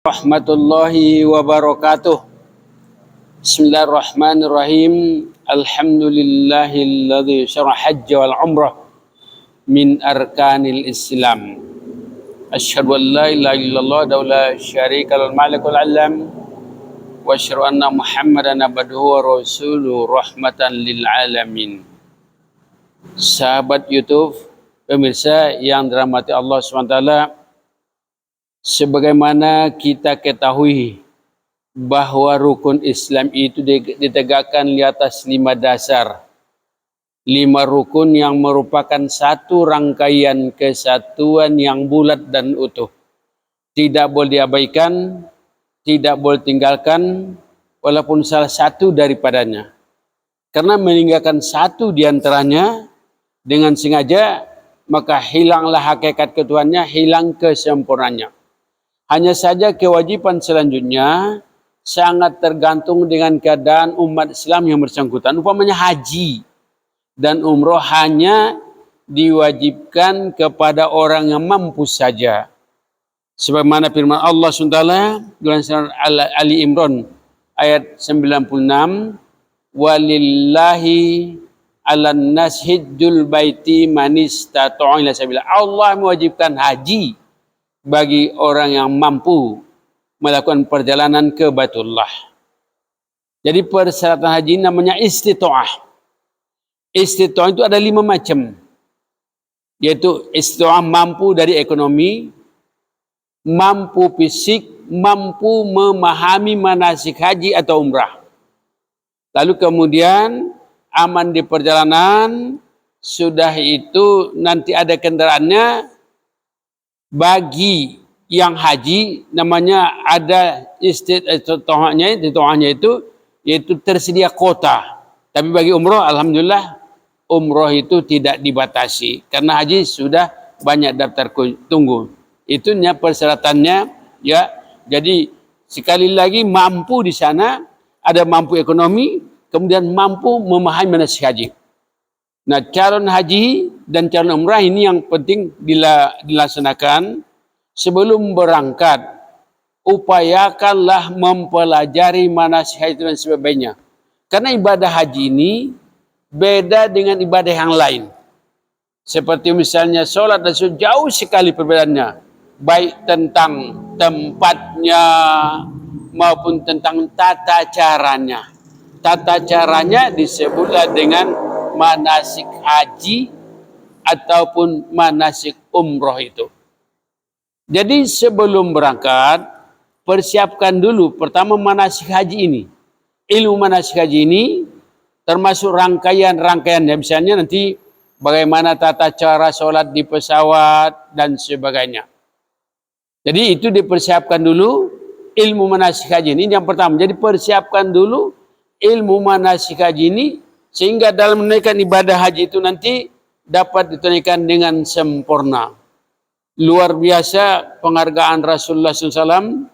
Warahmatullahi wabarakatuh. Bismillahirrahmanirrahim. Alhamdulillahilladzi syara hajja wal umrah min arkanil Islam. Asyhadu an la ilaha illallah wa la syarika lahu malikul alam wa asyhadu anna Muhammadan abduhu wa rasuluhu rahmatan lil alamin. Sahabat YouTube, pemirsa yang dirahmati Allah SWT, sebagaimana kita ketahui bahwa rukun Islam itu ditegakkan di atas 5 dasar. 5 rukun yang merupakan satu rangkaian kesatuan yang bulat dan utuh. Tidak boleh diabaikan, tidak boleh tinggalkan, walaupun salah satu daripadanya. Karena meninggalkan satu diantaranya dengan sengaja, maka hilanglah hakikat ketuhannya, hilang kesempurnaannya. Hanya saja kewajiban selanjutnya sangat tergantung dengan keadaan umat Islam yang bersangkutan. Umpamanya haji dan umroh hanya diwajibkan kepada orang yang mampu saja. Sebagaimana firman Allah SWT dalam surah Ali Imran ayat 96, walillahi ala nas hijjul baiti man istata'a ila sabila. Allah mewajibkan haji bagi orang yang mampu melakukan perjalanan ke Baitullah. Jadi persyaratan haji namanya istita'ah. Istita'ah itu ada 5 macam. Yaitu istita'ah mampu dari ekonomi, mampu fisik, mampu memahami manasik haji atau umrah. Lalu kemudian aman di perjalanan, sudah itu nanti ada kendaraannya. Bagi yang haji namanya ada istita'ahnya itu yaitu tersedia kota. Tapi bagi umroh alhamdulillah umroh itu tidak dibatasi karena haji sudah banyak daftar tunggu. Itunya persyaratannya ya. Jadi sekali lagi mampu di sana, ada mampu ekonomi, kemudian mampu memahami manasik haji. Nah, calon haji dan calon umrah ini yang penting dilaksanakan sebelum berangkat. Upayakanlah mempelajari manasik haji dan sebagainya. Karena ibadah haji ini beda dengan ibadah yang lain. Seperti misalnya sholat dan sholat jauh sekali perbedaannya. Baik tentang tempatnya maupun tentang tata caranya. Tata caranya disebutlah dengan manasik haji ataupun manasik umroh itu. Jadi sebelum berangkat, persiapkan dulu pertama manasik haji ini. Ilmu manasik haji ini termasuk rangkaian-rangkaiannya. Misalnya nanti bagaimana tata cara sholat di pesawat dan sebagainya. Jadi itu dipersiapkan dulu ilmu manasik haji ini yang pertama. Jadi persiapkan dulu ilmu manasik haji ini sehingga dalam menunaikan ibadah haji itu nanti dapat ditunaikan dengan sempurna. Luar biasa penghargaan Rasulullah SAW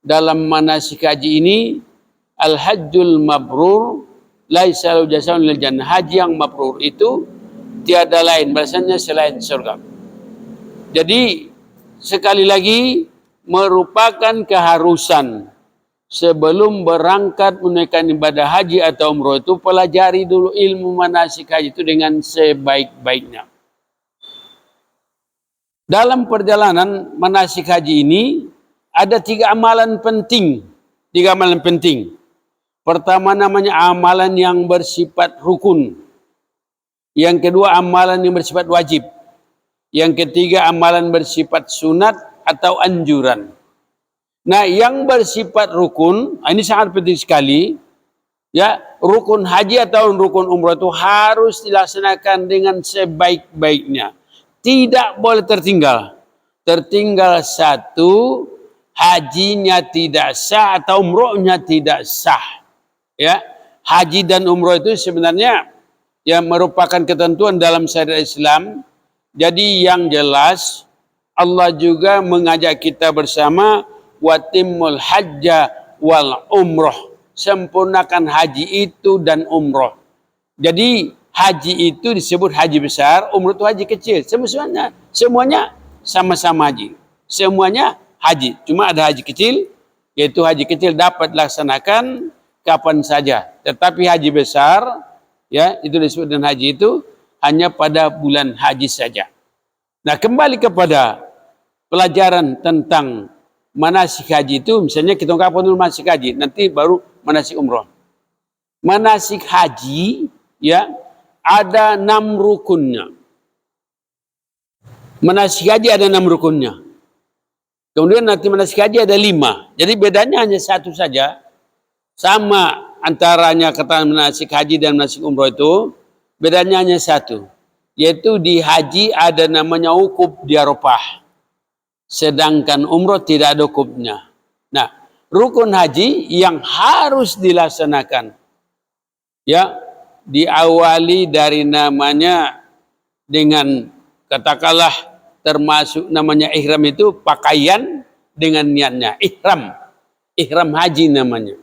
dalam manasik haji ini. Al-hajjul mabrur laisa lahu jazaa'un illal jannah. Haji yang mabrur itu tiada lain balasannya selain surga. Jadi sekali lagi merupakan keharusan sebelum berangkat menunaikan ibadah haji atau umroh itu pelajari dulu ilmu manasik haji itu dengan sebaik-baiknya. Dalam perjalanan manasik haji ini ada 3 amalan penting. 3 amalan penting. Pertama namanya amalan yang bersifat rukun. Yang kedua amalan yang bersifat wajib. Yang ketiga amalan bersifat sunat atau anjuran. Nah, yang bersifat rukun, ini sangat penting sekali. Ya, rukun haji atau rukun umrah itu harus dilaksanakan dengan sebaik-baiknya. Tidak boleh tertinggal. Tertinggal satu, hajinya tidak sah atau umrohnya tidak sah. Ya, haji dan umroh itu sebenarnya yang merupakan ketentuan dalam syariat Islam. Jadi yang jelas Allah juga mengajak kita bersama watimul hajja wal umroh. Sempurnakan haji itu dan umroh. Jadi haji itu disebut haji besar, umroh itu haji kecil. Semuanya sama-sama haji. Semuanya haji. Cuma ada haji kecil, yaitu haji kecil dapat dilaksanakan kapan saja. Tetapi haji besar, ya itu disebut dengan haji itu hanya pada bulan haji saja. Nah, kembali kepada pelajaran tentang manasik haji itu, misalnya kita ungkapkan dulu manasik haji, nanti baru manasik umroh. Manasik haji, ya, ada 6 rukunnya. Manasik haji ada 6 rukunnya. Kemudian nanti manasik haji ada 5. Jadi bedanya hanya 1 saja. Sama antaranya kata manasik haji dan manasik umroh itu, bedanya hanya 1. Yaitu di haji ada namanya wukuf di Arafah. Sedangkan umroh tidak ada wukufnya. Nah, rukun haji yang harus dilaksanakan, ya, diawali dari namanya dengan katakanlah termasuk namanya ihram itu pakaian dengan niatnya. Ihram haji namanya.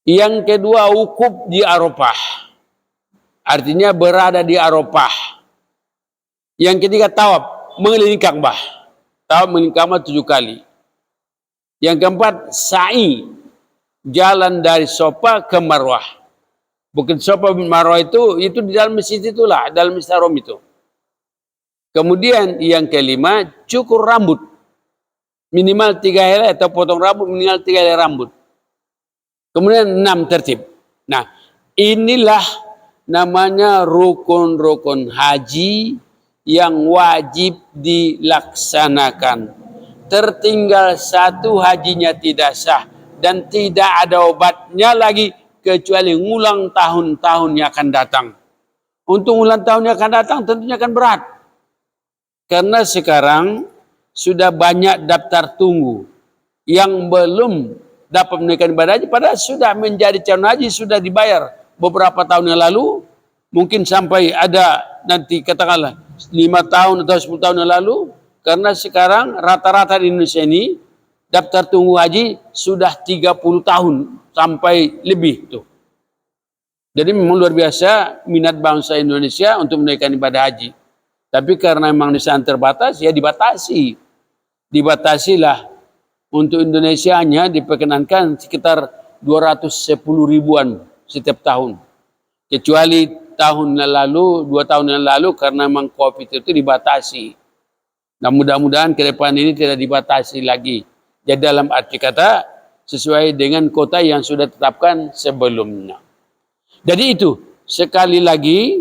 Yang kedua wukuf di Arafah. Artinya berada di Arafah. Yang ketiga tawaf, mengelilingi Ka'bah. Tawaf mengelilingi Ka'bah 7 kali. Yang keempat sa'i, jalan dari Safa ke Marwah. Bukit Safa bin Marwah itu di dalam masjid itulah, dalam Masjid Haram itu. Kemudian yang kelima, cukur rambut. Minimal 3 helai atau potong rambut minimal 3 helai rambut. Kemudian 6 tertib. Nah, inilah namanya rukun-rukun haji yang wajib dilaksanakan. Tertinggal 1 hajinya tidak sah dan tidak ada obatnya lagi kecuali ngulang tahun-tahun yang akan datang. Untuk ulang tahun yang akan datang tentunya akan berat. Karena sekarang sudah banyak daftar tunggu yang belum dapat menunaikan ibadah haji, padahal sudah menjadi calon haji, sudah dibayar beberapa tahun yang lalu, mungkin sampai ada nanti katakanlah 5 tahun atau 10 tahun yang lalu, karena sekarang rata-rata di Indonesia ini daftar tunggu haji sudah 30 tahun sampai lebih tuh. Jadi memang luar biasa minat bangsa Indonesia untuk menunaikan ibadah haji. Tapi karena memang di sana terbatas, ya dibatasi. Dibatasilah. Untuk Indonesia hanya diperkenankan sekitar 210 ribuan setiap tahun. Kecuali tahun yang lalu, 2 tahun yang lalu, karena memang COVID itu dibatasi. Nah, mudah-mudahan ke depan ini tidak dibatasi lagi. Jadi dalam arti kata, sesuai dengan kota yang sudah ditetapkan sebelumnya. Jadi itu, sekali lagi,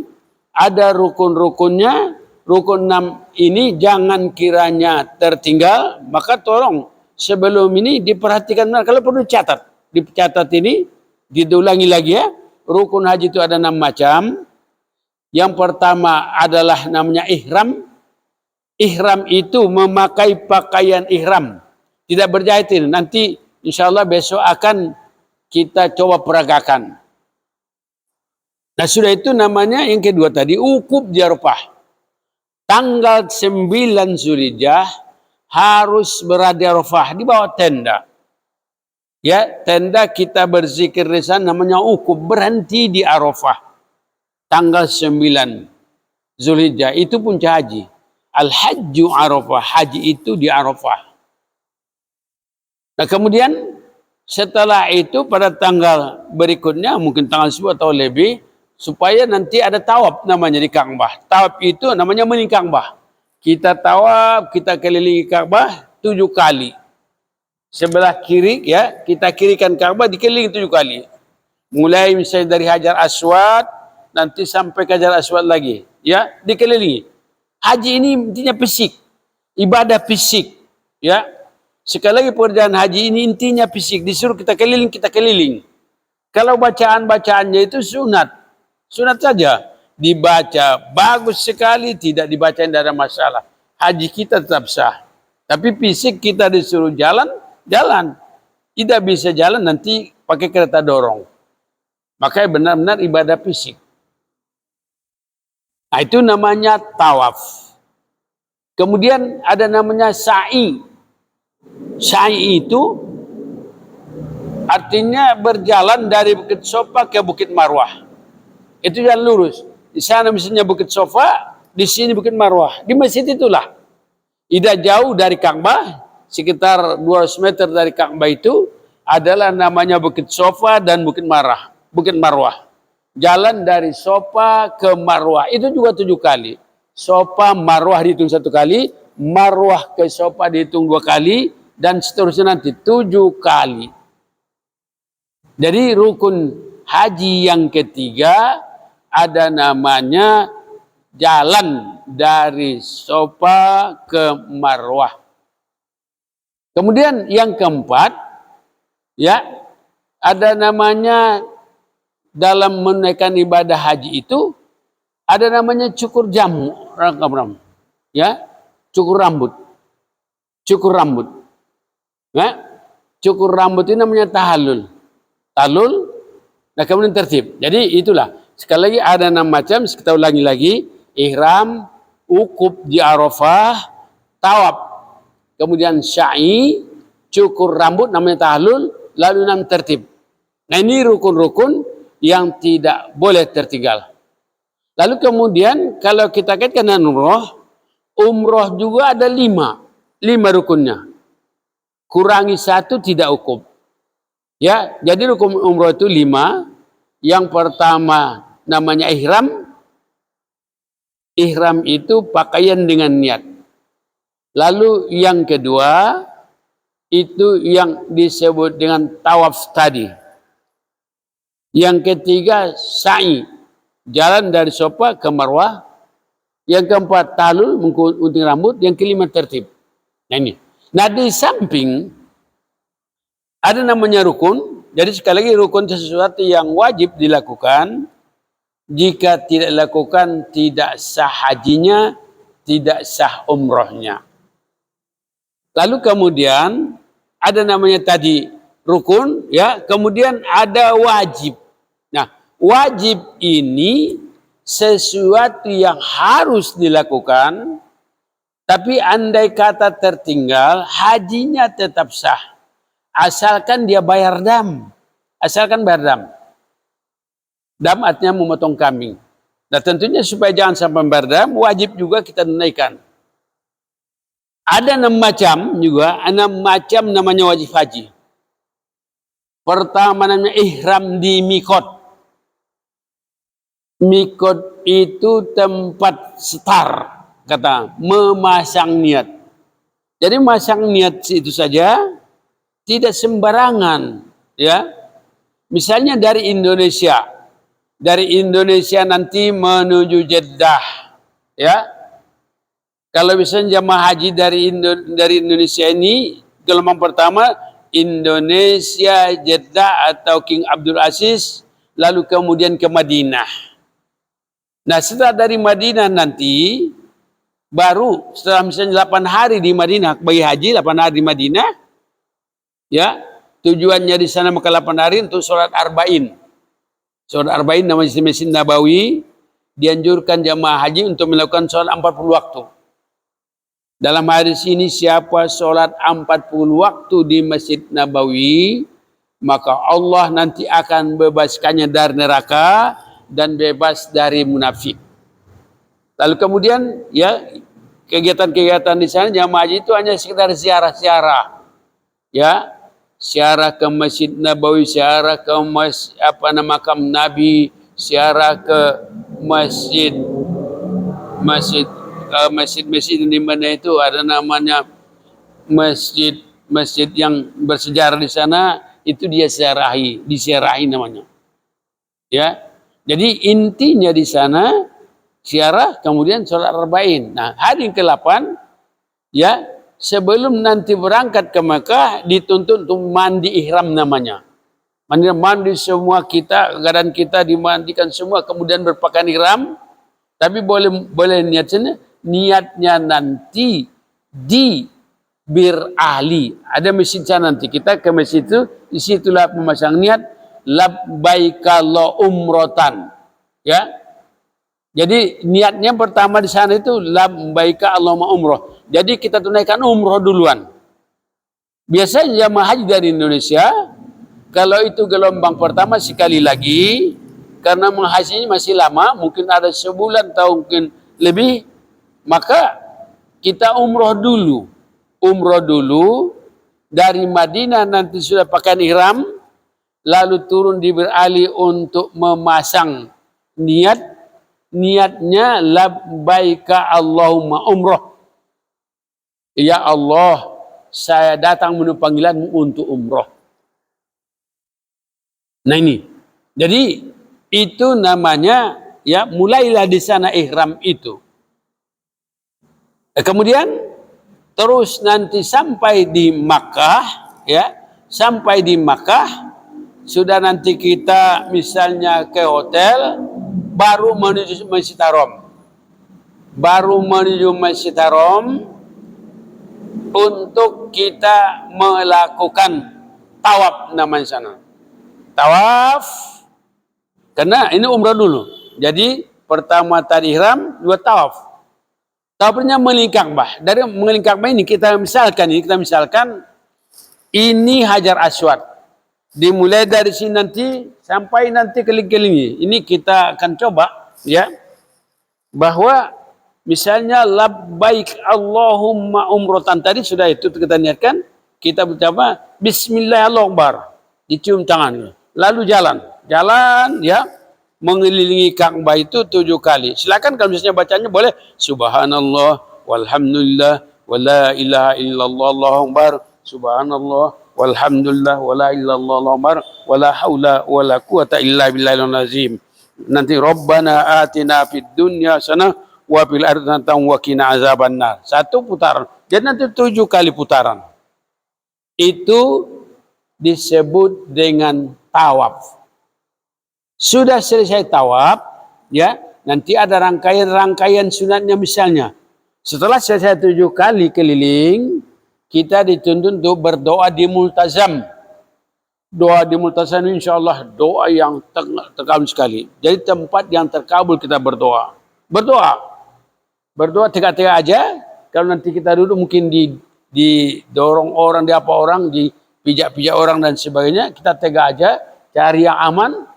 ada rukun-rukunnya. Rukun 6 ini jangan kiranya tertinggal, maka tolong sebelum ini diperhatikan. Kalau perlu dicatat ini, diulangi lagi ya. Rukun haji itu ada 6 macam. Yang pertama adalah namanya ihram. Ihram itu memakai pakaian ihram, tidak berjahitin. Nanti insya Allah besok akan kita coba peragakan. Nah sudah itu namanya yang kedua tadi, wukuf di Arafah. Tanggal 9 Zulhijjah harus berada di Arafah, di bawah tenda. Ya, tenda kita berzikir di sana namanya wukuf, berhenti di Arafah. Tanggal 9 Zulhijjah itu puncak haji. Al-Hajju Arafah, haji itu di Arafah. Nah kemudian setelah itu pada tanggal berikutnya, mungkin tanggal 10 atau lebih, supaya nanti ada tawaf namanya di Ka'bah. Tawaf itu namanya mengelilingi Ka'bah. Kita tawaf, kita kelilingi Ka'bah 7 kali. Sebelah kiri ya, kita kirikan Ka'bah dikelilingi 7 kali. Mulai misalnya dari Hajar Aswad, nanti sampai ke Hajar Aswad lagi. Ya, dikelilingi. Haji ini intinya fisik. Ibadah fisik. Ya. Sekali lagi pekerjaan haji ini intinya fisik. Disuruh kita keliling, kita keliling. Kalau bacaan-bacaannya itu sunat. Sunat saja dibaca bagus sekali, tidak dibaca tidak ada masalah. Haji kita tetap sah. Tapi fisik kita disuruh jalan. Tidak bisa jalan nanti pakai kereta dorong. Makanya benar-benar ibadah fisik. Nah itu namanya tawaf. Kemudian ada namanya sa'i. Sa'i itu artinya berjalan dari Bukit Safa ke Bukit Marwah. Itu jalan lurus. Di sana misalnya Bukit Safa, di sini Bukit Marwah. Di masjid itulah. Tidak jauh dari Ka'bah, sekitar 200 meter dari Ka'bah itu adalah namanya Bukit Sofa dan Bukit Marwah. Jalan dari Sofa ke Marwah itu juga 7 kali. Sofa Marwah dihitung 1 kali, Marwah ke Sofa dihitung 2 kali, dan seterusnya nanti 7 kali. Jadi rukun haji yang ketiga ada namanya jalan dari Sofa ke Marwah. Kemudian yang keempat, ya, ada namanya dalam menunaikan ibadah haji itu ada namanya cukur jamu, ya, cukur rambut, ya, cukur rambut itu namanya tahallul. Nah kemudian tertib. Jadi itulah. Sekali lagi ada 6 macam. Kita ulangi lagi. Ihram, ukuf di Arafah, tawaf, kemudian sya'i, cukur rambut namanya tahallul, lalu 6 tertib. Nah ini rukun-rukun yang tidak boleh tertinggal. Lalu kemudian kalau kita kaitkan dengan umroh juga ada 5 rukunnya. Kurangi 1 tidak ukuf. Ya, jadi rukun umroh itu 5. Yang pertama namanya ihram. Ihram itu pakaian dengan niat. Lalu yang kedua itu yang disebut dengan tawaf tadi. Yang ketiga sa'i, jalan dari Sofa ke Marwah. Yang keempat tahallul, menggunting rambut. Yang kelima tertib. Nah ini. Nah di samping ada namanya rukun. Jadi sekali lagi rukun sesuatu yang wajib dilakukan. Jika tidak dilakukan tidak sah hajinya, tidak sah umrohnya. Lalu kemudian ada namanya tadi rukun, ya. Kemudian ada wajib. Nah, wajib ini sesuatu yang harus dilakukan, tapi andai kata tertinggal, hajinya tetap sah. Asalkan dia bayar dam. Asalkan bayar dam. Dam artinya memotong kambing. Nah tentunya supaya jangan sampai bayar dam, wajib juga kita tunaikan. Ada 6 macam juga, 6 macam namanya wajib haji. Pertama namanya ihram di mikot. Mikot itu tempat setar, kata memasang niat. Jadi memasang niat itu saja, tidak sembarangan, ya. Misalnya dari Indonesia nanti menuju Jeddah, ya. Kalau misalnya jamaah haji dari Indonesia ini gelombang pertama Indonesia Jeddah atau King Abdul Aziz, lalu kemudian ke Madinah. Nah setelah dari Madinah nanti baru setelah misalnya 8 hari di Madinah, bagi haji 8 hari di Madinah, ya, tujuannya di sana maka 8 hari untuk sholat arba'in. Sholat arba'in namanya di Masjid Nabawi, dianjurkan jamaah haji untuk melakukan sholat 40 waktu. Dalam hadis ini siapa sholat 40 waktu di Masjid Nabawi, maka Allah nanti akan bebaskannya dari neraka dan bebas dari munafik. Lalu kemudian, ya, kegiatan-kegiatan di sana jamaah haji itu hanya sekedar ziarah-ziarah. Ya, ziarah ke Masjid Nabawi, ziarah ke makam Nabi, ziarah ke masjid di mana itu ada namanya masjid yang bersejarah di sana, itu disiarahi namanya. Ya. Jadi intinya di sana ziarah kemudian sholat arba'in. Nah, hari ke-8, ya, sebelum nanti berangkat ke Mekah dituntut untuk mandi ihram namanya. Mandi semua kita, badan kita dimandikan semua, kemudian berpakaian ihram. Tapi boleh niatnya nanti di Bir Ahli. Ada masjid sana nanti. Kita ke masjid itu, disitulah memasang niat labbaika Allah umrotan. Ya. Jadi niatnya pertama di sana itu labbaika Allahumma umroh. Jadi kita tunaikan umroh duluan. Biasanya jamaah haji dari Indonesia, kalau itu gelombang pertama sekali lagi, karena menghajinya masih lama, mungkin ada sebulan atau mungkin lebih, maka kita umroh dulu. umroh dulu, dari Madinah nanti sudah pakaian ihram, lalu turun di beralih untuk memasang niatnya labbaika Allahumma umroh. Ya Allah, saya datang menuju panggilanmu untuk umroh. Nah ini, jadi itu namanya ya mulailah di sana ihram itu. Kemudian terus nanti sampai di Makkah, ya sampai di Makkah sudah nanti kita misalnya ke hotel, baru menuju Masjid Haram, untuk kita melakukan tawaf namanya sana. Tawaf, karena ini umrah dulu. Jadi pertama tadi ihram, dua tawaf. Tawafnya mengelilingi Ka'bah. Dari mengelilingi Ka'bah ini kita misalkan ini Hajar Aswad. Dimulai dari sini nanti sampai nanti keliling-kelingi. Ini kita akan coba ya bahwa misalnya labbaik Allahumma umrotan tadi sudah itu kita niatkan, kita bercoba bismillah Allahu akbar, dicium tangan. Lalu jalan ya mengelilingi Ka'bah itu 7 kali. Silakan kalau misalnya bacanya boleh subhanallah walhamdulillah wala ilaha illallah Allahu akbar, subhanallah walhamdulillah wala ilaha illallah Allahu akbar wala haula wala quwata illa billahil azim. Nanti Rabbana atina fid dunya hasanah wa fil ardi hasanah wa qina azabannar. 1 putaran. Jadi nanti 7 kali putaran. Itu disebut dengan tawaf. Sudah selesai tawaf, ya, nanti ada rangkaian sunatnya misalnya. Setelah selesai 7 kali keliling, kita dituntut untuk berdoa di multazam. Doa di multazam insya Allah doa yang terkabul sekali. Jadi tempat yang terkabul kita berdoa. Berdoa tegak-tegak aja. Kalau nanti kita duduk mungkin didorong orang, diapa orang, dipijak-pijak orang dan sebagainya. Kita tegak aja, cari yang aman.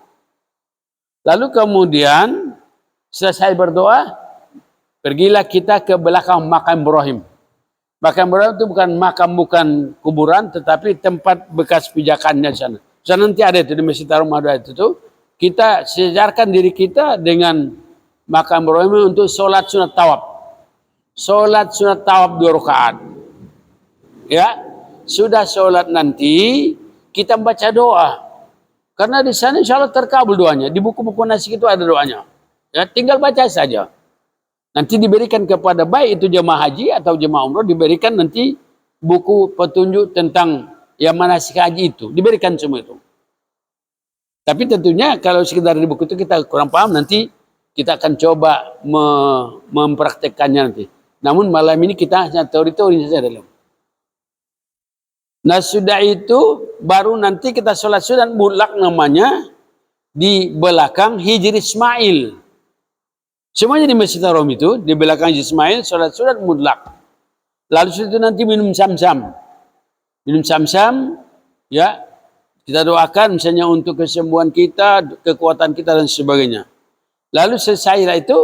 Lalu kemudian selesai berdoa, pergilah kita ke belakang makam Ibrahim. Makam Ibrahim itu bukan kuburan, tetapi tempat bekas pijakannya di sana. Sana nanti ada itu di Masjid Haram ada itu tuh. Kita sejarkan diri kita dengan makam Ibrahim untuk sholat sunat tawaf. Sholat sunat tawaf 2 rakaat. Ya, sudah sholat nanti kita baca doa. Karena di sana insya Allah terkabul doanya. Di buku-buku nasik itu ada doanya. Ya, tinggal baca saja. Nanti diberikan kepada baik itu jemaah haji atau jemaah umroh, diberikan nanti buku petunjuk tentang yang manasik haji itu. Diberikan semua itu. Tapi tentunya kalau sekedar di buku itu kita kurang paham, nanti kita akan coba mempraktekkannya nanti. Namun malam ini kita hanya teori-teori saja dalam. Nah sudah itu baru nanti kita sholat sunat mutlak namanya di belakang Hijri Ismail. Semuanya di Masjid Haram itu di belakang Hijri Ismail sholat sunat mutlak. Lalu itu nanti minum sam-sam. Minum sam-sam ya kita doakan misalnya untuk kesembuhan kita, kekuatan kita dan sebagainya. Lalu selesai itu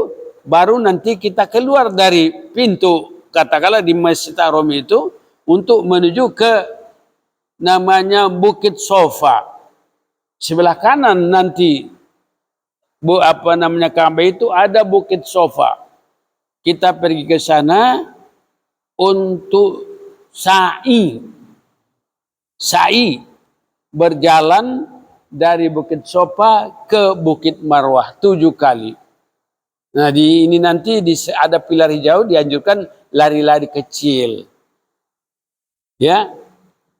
baru nanti kita keluar dari pintu katakanlah di Masjid Haram itu untuk menuju ke namanya Bukit Sofa. Sebelah kanan nanti Ka'bah itu ada Bukit Sofa. Kita pergi ke sana untuk sa'i berjalan dari Bukit Sofa ke Bukit Marwah 7 kali. Nah ini nanti ada pilar hijau dianjurkan lari-lari kecil. Ya.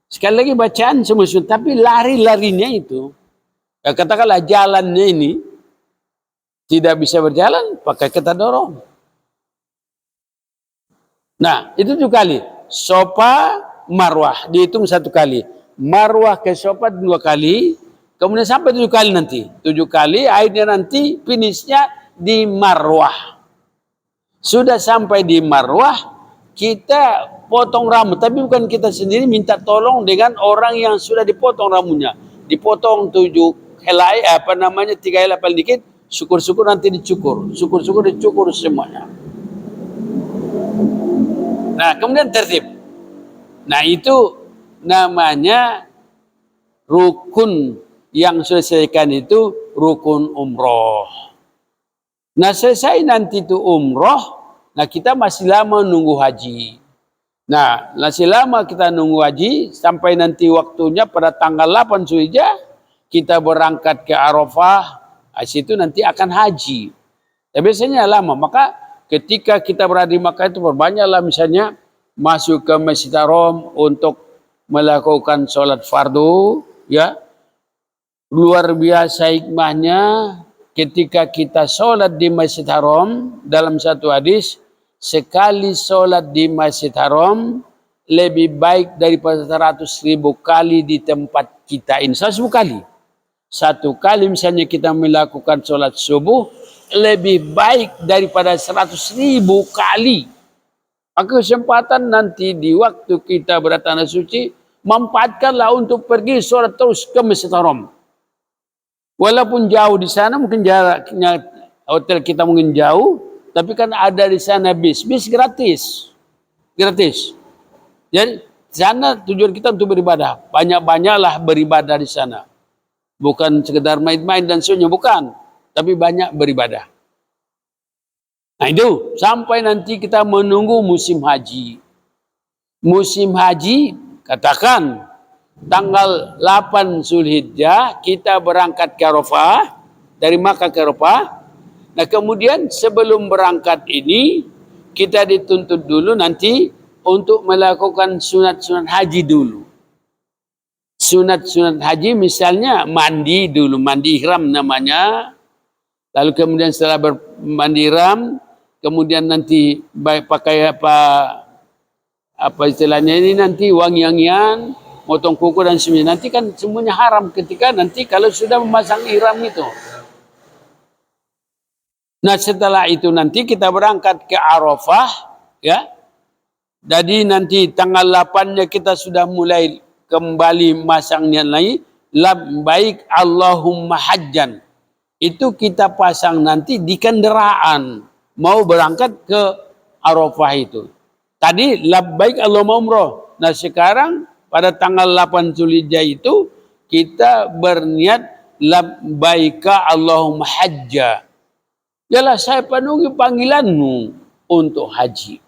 Sekali lagi bacaan semua, tapi lari-larinya itu, ya katakanlah jalannya ini tidak bisa berjalan, pakai kita dorong. Nah, itu 7 kali. Sofa, Marwah, dihitung 1 kali. Marwah ke Sofa 2 kali, kemudian sampai 7 kali nanti. 7 kali, akhirnya nanti finishnya di Marwah. Sudah sampai di Marwah, kita potong rambut, tapi bukan kita sendiri, minta tolong dengan orang yang sudah dipotong rambutnya. Dipotong 7 helai, 3 helai paling dikit, syukur-syukur nanti dicukur. Syukur-syukur dicukur semuanya. Nah, kemudian tertib. Nah itu namanya rukun yang selesaikan itu rukun umroh. Nah selesai nanti itu umroh, nah kita masih lama nunggu haji. Nah masih lama kita nunggu haji sampai nanti waktunya pada tanggal 8 Zulhijjah kita berangkat ke Arafah. Nah, situ nanti akan haji. Ya, biasanya lama. Maka ketika kita berada di Makkah itu berbanyaklah misalnya masuk ke Masjid Haram untuk melakukan sholat fardu, ya. Luar biasa hikmahnya ketika kita sholat di Masjid Haram, dalam satu hadis, sekali sholat di Masjid Haram lebih baik daripada 100.000 kali di tempat kita ini. 100.000 kali. Satu kali misalnya kita melakukan sholat subuh, lebih baik daripada 100.000 kali. Maka kesempatan nanti di waktu kita bertanah suci, manfaatkanlah untuk pergi sholat terus ke Masjid Haram. Walaupun jauh di sana, mungkin jaraknya hotel kita mungkin jauh, tapi kan ada di sana bis gratis. Jadi sana tujuan kita untuk beribadah, banyak-banyaklah beribadah di sana. Bukan sekedar main-main dan sebagainya, bukan, tapi banyak beribadah. Nah itu sampai nanti kita menunggu musim haji. Musim haji, katakan tanggal 8 Zulhijjah kita berangkat ke Arafah, dari Makkah ke Arafah. Nah kemudian sebelum berangkat ini kita dituntut dulu nanti untuk melakukan sunat-sunat haji dulu. Sunat-sunat haji misalnya mandi dulu, mandi ihram namanya. Lalu kemudian setelah mandi ihram, kemudian nanti pakai apa istilahnya ini nanti wangi-wangian, motong kuku dan semuanya. Nanti kan semuanya haram ketika nanti kalau sudah memasang ihram itu. Nah setelah itu nanti kita berangkat ke Arafah, ya. Jadi nanti tanggal 8-nya kita sudah mulai kembali masangnya lagi, labbaik Allahumma hajjan. Itu kita pasang nanti di kendaraan mau berangkat ke Arafah itu. Tadi labbaik Allahumma umroh. Nah sekarang pada tanggal 8 Zulhijjah itu kita berniat labbaika Allahumma hajja. Yalah saya penuhi panggilanmu untuk haji.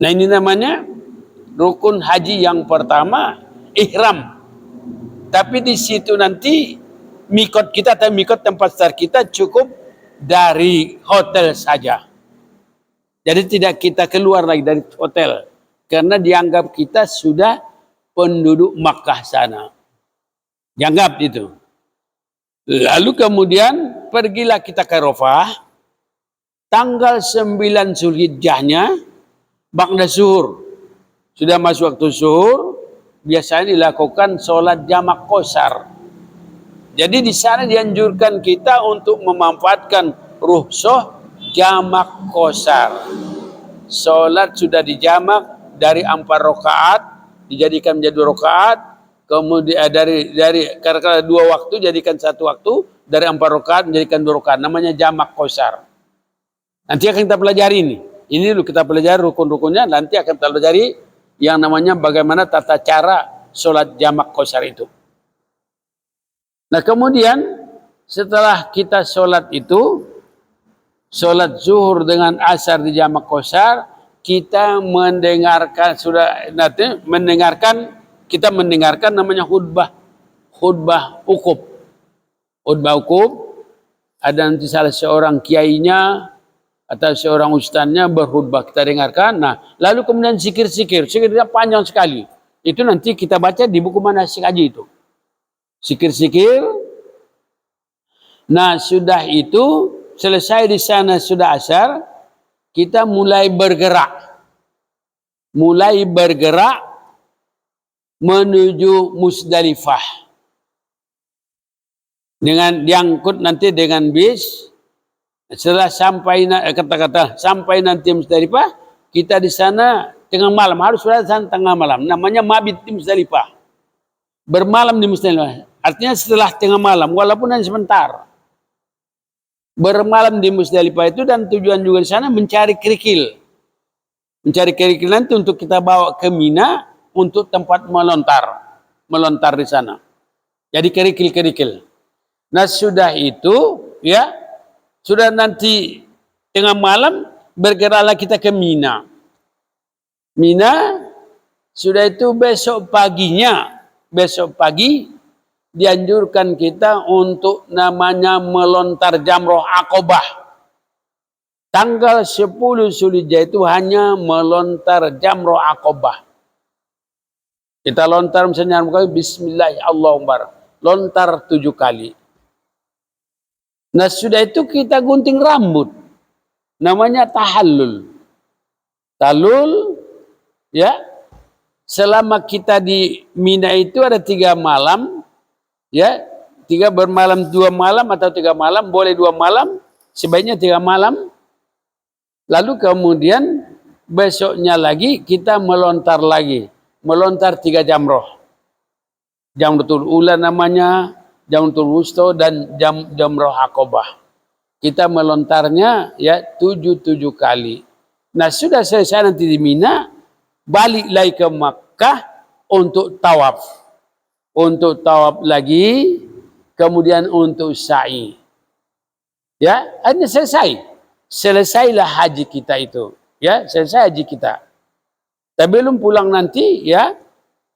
Nah ini namanya rukun haji yang pertama, ihram. Tapi di situ nanti mikot kita atau mikot tempat start kita cukup dari hotel saja. Jadi tidak kita keluar lagi dari hotel. Karena dianggap kita sudah penduduk Makkah sana. Dianggap itu. Lalu kemudian pergilah kita ke Arafah. Tanggal 9 Zulhijjahnya, ba'da zuhur. Sudah masuk waktu zuhur, biasanya dilakukan sholat jamak qashar. Jadi di sana dianjurkan kita untuk memanfaatkan rukhsah jamak qashar. Sholat sudah dijamak dari 4 rakaat dijadikan menjadi 2 rakaat, kemudian dari karena 2 waktu jadikan 1 waktu, dari 4 rakaat menjadikan 2 rakaat. Namanya jamak qashar. Nanti akan kita pelajari ini. Ini dulu kita pelajari rukun-rukunnya, nanti akan kita pelajari yang namanya bagaimana tata cara sholat jamak qashar itu. Nah kemudian setelah kita sholat itu, sholat zuhur dengan asar di jamak qashar, kita mendengarkan kita mendengarkan namanya khutbah ukub. Khutbah ukub ada nanti salah seorang kiainya atau seorang ustadznya berkhutbah, kita dengarkan. Nah, lalu kemudian zikirnya panjang sekali. Itu nanti kita baca di buku manasik haji itu. Zikir. Nah, sudah itu selesai di sana sudah asar, kita mulai bergerak menuju Musdalifah. Dengan diangkut nanti dengan bis. Setelah sampai sampai nanti Musdalifah, kita di sana tengah malam, harus sudah di sana tengah malam. Namanya mabit di Musdalifah. Bermalam di Musdalifah. Artinya setelah tengah malam, walaupun hanya sebentar. Bermalam di Musdalifah itu dan tujuan juga di sana mencari kerikil. Mencari kerikil nanti untuk kita bawa ke Mina untuk tempat melontar di sana. Jadi kerikil-kerikil. Nah sudah itu ya, sudah nanti tengah malam bergeraklah kita ke Mina. Mina sudah itu besok pagi dianjurkan kita untuk namanya melontar jamroh Aqobah. Tanggal 10 Zulhijjah itu hanya melontar jamroh Aqobah. Kita lontar misalnya Bismillahirrahmanirrahim. Lontar 7 kali. Nah sudah itu kita gunting rambut. Namanya tahallul. Tahallul ya. Selama kita di Mina itu ada 3 malam. Ya. 3 bermalam 2 malam atau 3 malam. Boleh 2 malam. Sebaiknya 3 malam. Lalu kemudian besoknya lagi kita melontar lagi. Melontar 3 jamroh. Jamratul Ula namanya, Jamratul Wusta dan jamroh Aqobah. Kita melontarnya ya 7 kali. Nah sudah selesai nanti di Mina, balik lagi ke Makkah untuk tawaf. Untuk tawaf lagi, kemudian untuk sa'i. Ya, hanya selesai. Selesailah haji kita itu. Ya, selesai haji kita. Tapi belum pulang nanti ya,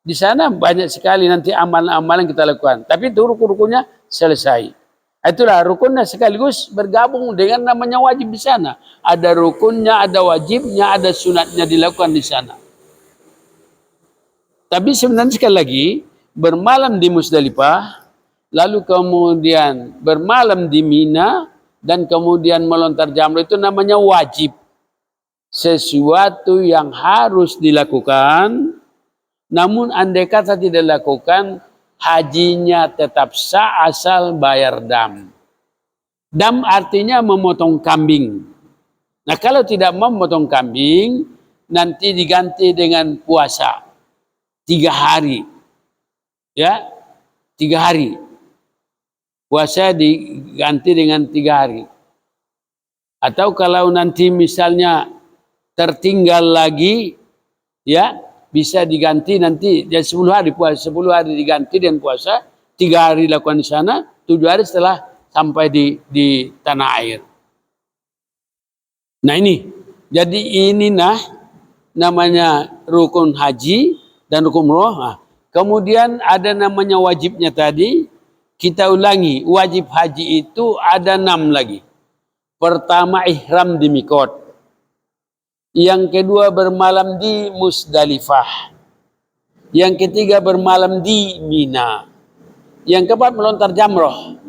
di sana banyak sekali nanti amalan-amalan kita lakukan. Tapi itu rukun-rukunnya selesai. Itulah rukunnya sekaligus bergabung dengan namanya wajib di sana. Ada rukunnya, ada wajibnya, ada sunatnya dilakukan di sana. Tapi sebenarnya sekali lagi, bermalam di Musdalifah, lalu kemudian bermalam di Mina, dan kemudian melontar jamrah itu namanya wajib. Sesuatu yang harus dilakukan, namun andai kata tidak dilakukan, hajinya tetap sah asal bayar dam. Dam artinya memotong kambing. Nah kalau tidak memotong kambing, nanti diganti dengan puasa 3 hari. Ya, 3 hari. Puasa diganti dengan 3 hari. Atau kalau nanti misalnya tertinggal lagi, ya bisa diganti nanti jadi 10 hari puasa, 10 hari diganti dengan puasa, 3 hari lakukan di sana, 7 hari setelah sampai di tanah air. Nah ini, jadi ini namanya rukun haji dan rukun umroh. Nah, kemudian ada namanya wajibnya tadi. Kita ulangi, wajib haji itu ada 6 lagi. Pertama ihram di Mikot. Yang kedua bermalam di Musdalifah. Yang ketiga bermalam di Mina. Yang keempat melontar jamroh.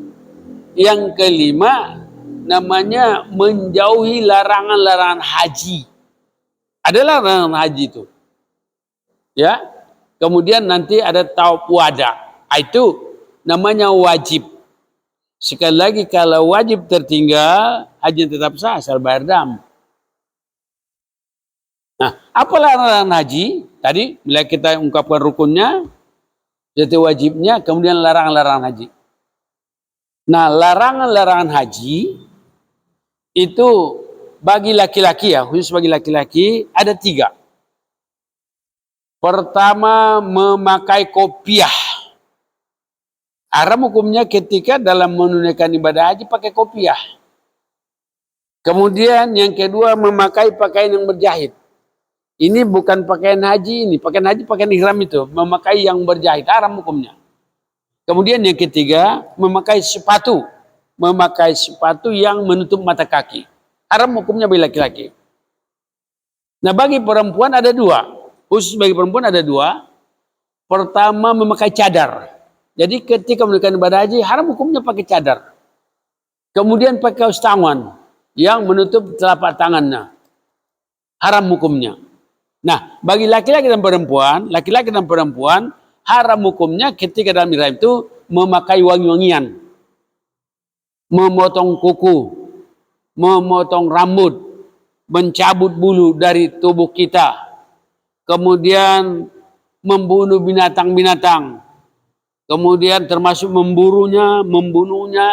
Yang kelima namanya menjauhi larangan-larangan haji. Ada larangan haji itu. Ya. Kemudian nanti ada tawaf wada. Itu namanya wajib. Sekali lagi kalau wajib tertinggal, haji tetap sah asal bayar dam. Nah, apa larangan haji? Tadi mulai kita ungkapkan rukunnya, jadi wajibnya, kemudian larangan-larangan haji. Nah, larangan-larangan haji itu bagi laki-laki ya, khusus bagi laki-laki ada 3. Pertama, memakai kopiah. Haram hukumnya ketika dalam menunaikan ibadah haji pakai kopiah. Kemudian yang kedua memakai pakaian yang berjahit. Ini bukan pakaian haji ini. Pakaian haji pakaian ihram itu. Memakai yang berjahit. Haram hukumnya. Kemudian yang ketiga memakai sepatu. Memakai sepatu yang menutup mata kaki. Haram hukumnya bagi laki-laki. Nah bagi perempuan ada 2. Khusus bagi perempuan ada 2. Pertama memakai cadar. Jadi ketika menunaikan ibadah haji, haram hukumnya pakai cadar. Kemudian pakai kaos tangan yang menutup telapak tangannya. Haram hukumnya. Nah, bagi laki-laki dan perempuan, haram hukumnya ketika dalam ihram itu memakai wangi-wangian. Memotong kuku, memotong rambut, mencabut bulu dari tubuh kita. Kemudian membunuh binatang-binatang. Kemudian termasuk membunuhnya,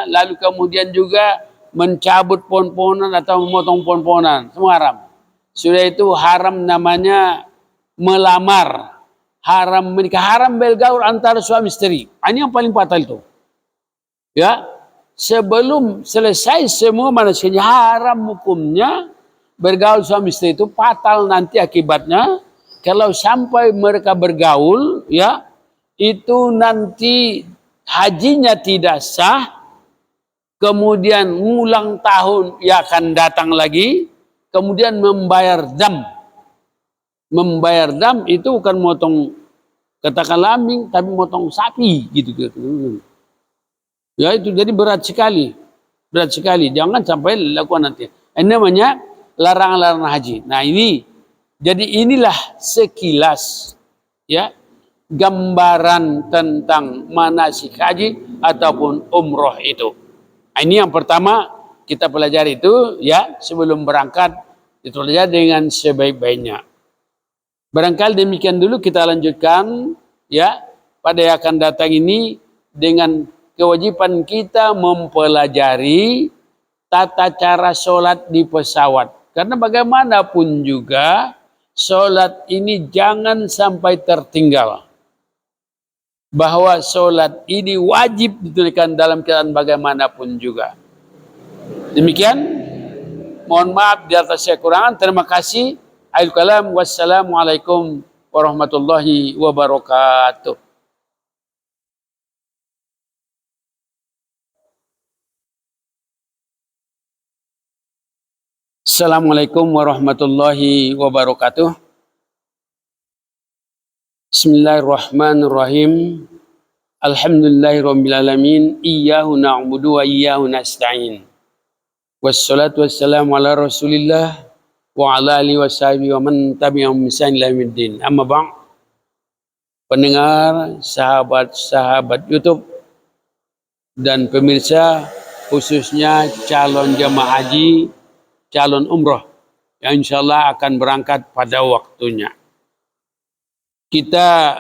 lalu kemudian juga mencabut pohon-pohonan atau memotong pohon-pohonan. Semua haram. Sudah itu haram namanya melamar, haram menikah, haram bergaul antara suami istri. Ini yang paling fatal itu. Ya, sebelum selesai semua manusianya haram hukumnya bergaul suami istri itu fatal nanti akibatnya. Kalau sampai mereka bergaul, ya, itu nanti hajinya tidak sah, kemudian ngulang tahun ya akan datang lagi, kemudian membayar dam. Membayar dam itu bukan motong katakan lambing, tapi motong sapi gitu. Ya itu jadi berat sekali, jangan sampai lakukan nanti. Ini namanya larangan-larangan haji. Nah ini, jadi inilah sekilas ya gambaran tentang manasik haji ataupun umroh itu. Ini yang pertama kita pelajari itu ya sebelum berangkat dipelajari dengan sebaik-baiknya. Barangkali demikian dulu, kita lanjutkan ya pada yang akan datang ini dengan kewajiban kita mempelajari tata cara sholat di pesawat. Karena bagaimanapun juga sholat ini jangan sampai tertinggal. Bahwa sholat ini wajib ditunaikan dalam keadaan bagaimanapun juga. Demikian, mohon maaf di atas kekurangan. Terima kasih. Akhirul kalam, wassalamualaikum warahmatullahi wabarakatuh. Assalamualaikum warahmatullahi wabarakatuh. Bismillahirrahmanirrahim. Alhamdulillahirabbil alamin. Iyyahu na'budu wa iyyahu nasta'in. Wassalatu wassalamu ala Rasulillah wa ala alihi washabihi wa man tabi'ahum bi ihsan ila yaumiddin. Amma ba'd. Pendengar, sahabat-sahabat YouTube dan pemirsa, khususnya calon jemaah haji, calon umroh yang insyaallah akan berangkat pada waktunya. Kita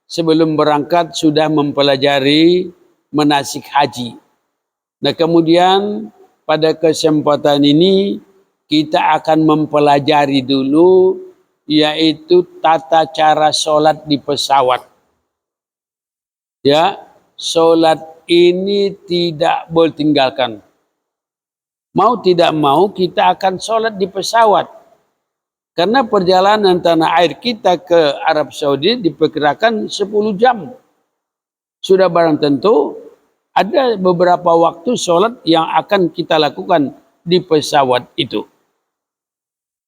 sebelum berangkat sudah mempelajari manasik haji. Nah kemudian pada kesempatan ini kita akan mempelajari dulu yaitu tata cara sholat di pesawat. Ya, sholat ini tidak boleh tinggalkan. Mau tidak mau kita akan sholat di pesawat. Karena perjalanan tanah air kita ke Arab Saudi diperkirakan 10 jam. Sudah barang tentu ada beberapa waktu sholat yang akan kita lakukan di pesawat itu.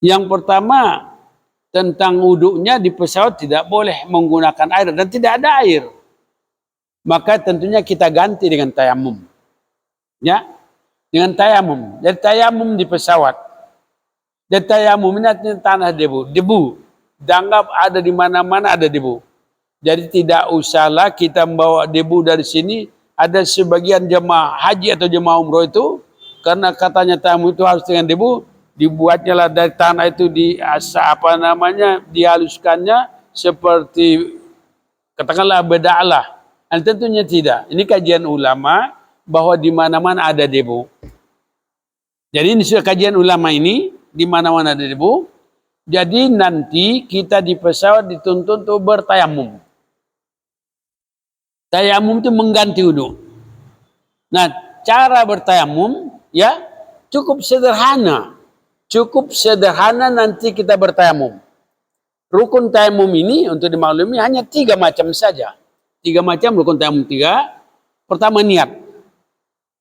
Yang pertama, tentang wudhunya di pesawat tidak boleh menggunakan air dan tidak ada air. Maka tentunya kita ganti dengan tayamum. Ya, dengan tayamum. Jadi tayamum di pesawat. Dan tayamum ini tanah debu. Debu. Dianggap ada di mana-mana ada debu. Jadi tidak usahlah kita membawa debu dari sini. Ada sebagian jemaah haji atau jemaah umroh itu, karena katanya tayamum itu harus dengan debu, dibuatnya lah dari tanah itu dihaluskannya seperti katakanlah beda'lah. Dan tentunya tidak. Ini kajian ulama bahwa di mana-mana ada debu. Jadi ini sudah kajian ulama ini, di mana-mana ada debu. Jadi nanti kita di pesawat dituntut untuk bertayamum. Tayamum itu mengganti wudu. Nah, cara bertayamum ya cukup sederhana. Cukup sederhana nanti kita bertayamum. Rukun tayamum ini untuk dimaklumi hanya 3 macam saja. 3 macam rukun tayamum 3. Pertama niat.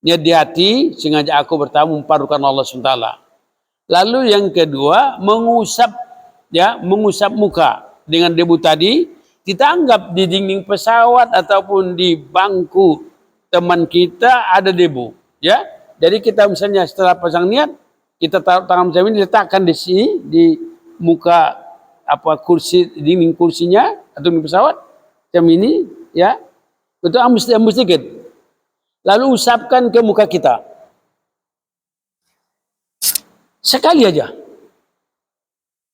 Niat di hati, sengaja aku bertayamum padukan Allah SWT. Lalu yang kedua mengusap muka dengan debu tadi. Kita anggap di dinding pesawat ataupun di bangku teman kita ada debu, ya. Jadi kita misalnya setelah pasang niat, kita taruh tangan macam ini, letakkan di sini di muka kursi, dinding kursinya atau di pesawat macam ini, ya. Betul, ambus sedikit. Lalu usapkan ke muka kita. Sekali aja.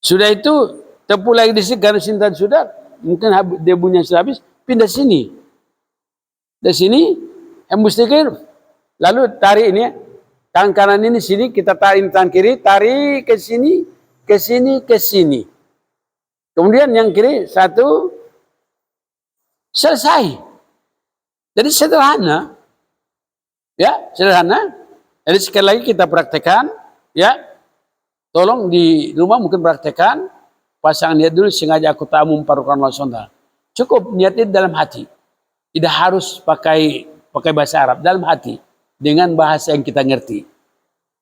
Sudah itu tepu lagi di sini karena sintan sudah mungkin debunya sudah habis, pindah sini. Dari sini, hembus sedikit, lalu tarik ini, tangan kanan ini sini, kita tarik tangan kiri, tarik ke sini, ke sini, ke sini. Kemudian yang kiri satu, selesai. Jadi sederhana, ya sederhana. Jadi sekali lagi kita praktekkan, ya. Tolong di rumah mungkin praktekkan. Pasang niat dulu, sengaja aku tamu parukan Allah SWT. Cukup niatin dalam hati. Tidak harus pakai bahasa Arab, dalam hati. Dengan bahasa yang kita ngerti.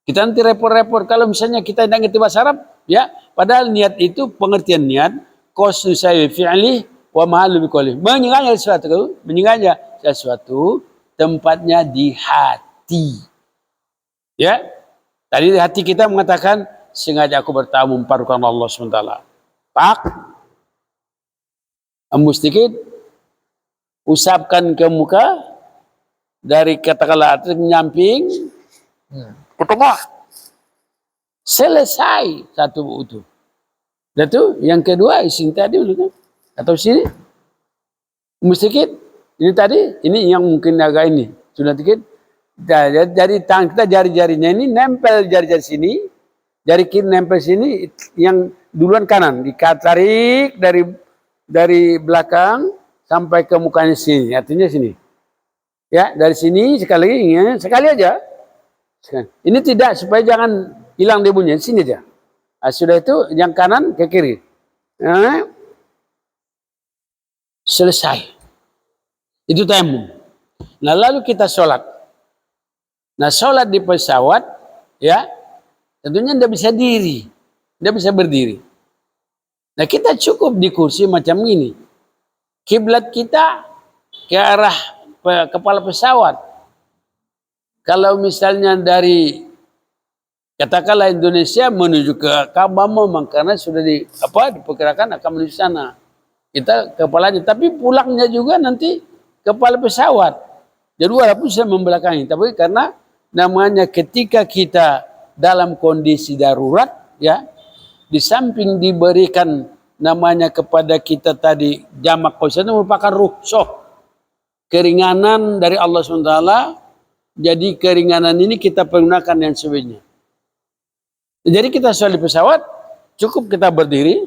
Kita nanti repot-repot kalau misalnya kita tidak ngerti bahasa Arab, ya. Padahal niat itu pengertian niat, qasdu sa'i fi'li wa mahallu biqouli. Menyinganya sesuatu tempatnya di hati. Ya. Tadi di hati kita mengatakan sengaja aku bertamu parukan Allah SWT. Pak. Embus sedikit. Usapkan ke muka dari katakanlah atas menyamping ke tengah. Selesai satu utuh. Dan itu yang kedua isin tadi atau sini. Sedikit. Ini tadi, ini yang mungkin agak ini. Sudah sedikit. Jadi tangan kita jari-jarinya ini nempel jari-jari sini. Jari kiri nempel sini. Yang duluan kanan. Ditarik dari belakang sampai ke mukanya sini. Artinya sini. Ya, dari sini sekali aja. Ini tidak, supaya jangan hilang debunya. Sini aja. Nah, sudah itu yang kanan ke kiri. Nah, selesai. Itu tayamum. Nah, lalu kita sholat. Nah, sholat di pesawat, ya, tentunya tidak bisa diri. Tidak bisa berdiri. Nah, kita cukup di kursi macam ini. Kiblat kita ke arah kepala pesawat. Kalau misalnya dari katakanlah Indonesia menuju ke Ka'bah memang karena sudah diperkirakan akan menuju sana. Kita kepalanya, tapi pulangnya juga nanti kepala pesawat. Jadi walaupun saya membelakangi, tapi karena namanya ketika kita dalam kondisi darurat, ya, di samping diberikan namanya kepada kita tadi jamak qausah itu merupakan rukhsah, keringanan dari Allah SWT. Jadi keringanan ini kita pergunakan yang sebenarnya. Jadi kita sholat di pesawat, cukup kita berdiri,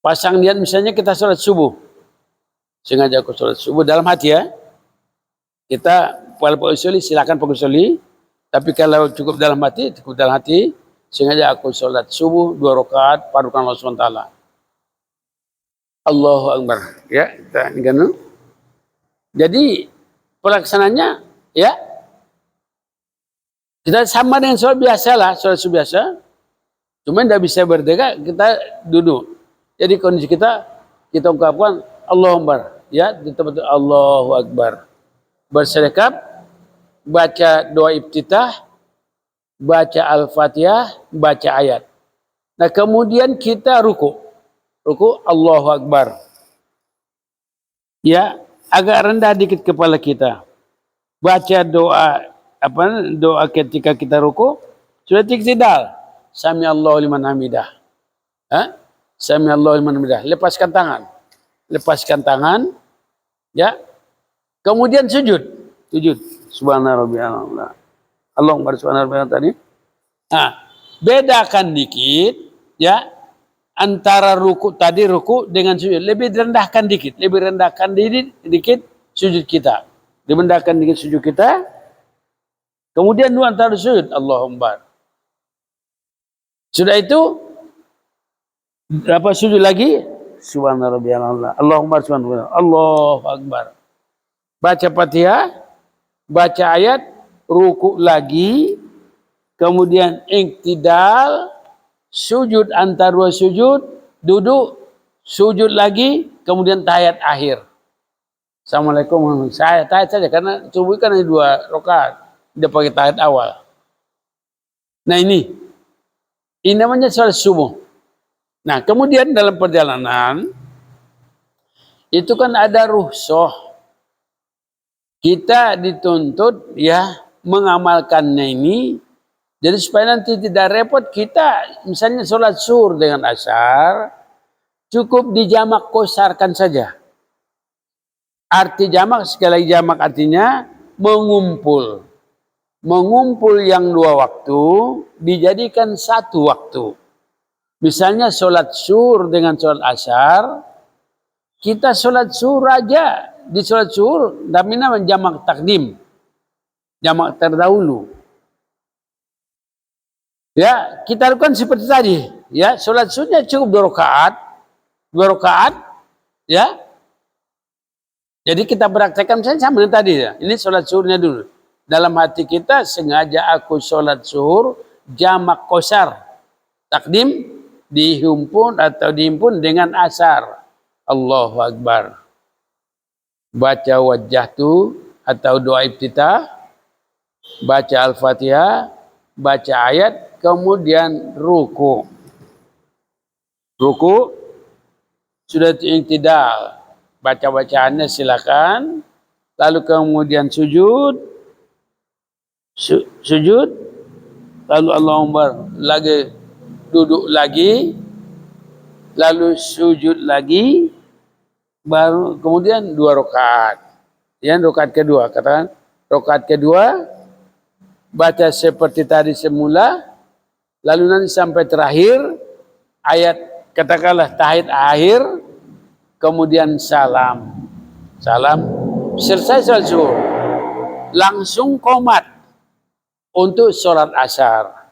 pasang niat misalnya kita sholat subuh. Sengaja aku sholat subuh dalam hati, ya. Kita walaupun usuli silakan pakai usuli, tapi kalau cukup dalam hati, sengaja aku sholat subuh 2 rakaat padukan Allah SWT. Allahu Akbar, ya. Kita ingat. Jadi pelaksananya, ya, kita sama dengan sholat biasa lah, sholat subuh biasa. Cuma tidak bisa berdeka, kita duduk. Jadi kondisi kita ungkapkan Allahu Akbar, ya, di tempat Allahu Akbar. Bersedekap, baca doa iftitah, baca Al-Fatihah, baca ayat. Nah, kemudian kita ruku Allahu Akbar. Ya, agak rendah dikit kepala kita. Baca doa ketika kita ruku, sudah iktidal. Sami Allahu liman hamidah. Sami Allahu liman hamidah. Lepaskan tangan. Ya. Kemudian sujud. Subhana rabbiyal a'la. Allahumma subhana rabbiyal tadi. Bedakan dikit, ya, antara ruku dengan sujud. Lebih rendahkan dikit sujud kita. Direndahkan dikit sujud kita. Kemudian dua antara sujud Allahumma. Sudah itu sujud lagi? Subhana rabbiyal a'la. Allahumma subhana rabbiyal a'la. Allahu akbar. Baca Fatihah, baca ayat, ruku lagi, kemudian iktidal, sujud antara dua sujud, duduk, sujud lagi, kemudian tahiyat akhir. Assalamualaikum. Saya tahiyat saja karena subuh kan ada 2 rakaat. Dia pakai tahiyat awal. Nah, ini namanya sholat subuh. Nah, kemudian dalam perjalanan itu kan ada rukhsah. Kita dituntut, ya, mengamalkannya ini. Jadi supaya nanti tidak repot, kita misalnya sholat zuhur dengan asar, cukup dijamak qosarkan saja. Arti jamak, sekali lagi jamak artinya mengumpul. mengumpul yang 2 waktu dijadikan 1 waktu. Misalnya sholat zuhur dengan sholat asar, kita sholat zuhur aja. Di sholat zuhur namanya jamak takdim, jamak terdahulu. Ya, kita lakukan seperti tadi. Ya, sholat zuhurnya cukup 2 rakaat, ya. Jadi kita praktekkan sama dengan tadi ya. Ini sholat zuhurnya dulu. Dalam hati kita sengaja aku sholat zuhur jamak qasar. Takdim dihimpun atau dihimpun dengan asar. Allahu Akbar. Baca wajjahtu atau doa iftitah, baca Al-Fatihah, baca ayat, kemudian ruku. Ruku sudah i'tidal. Baca bacaannya silakan. Lalu kemudian sujud. Sujud. Lalu Allahu Akbar, lagi duduk lagi. Lalu sujud lagi. Baru kemudian 2 rakaat. Yang rakaat kedua, katakan rakaat kedua baca seperti tadi semula, lalu nanti sampai terakhir ayat, katakanlah tahiyat akhir, kemudian salam, selesai sholat zuhur, langsung qomat untuk sholat asar.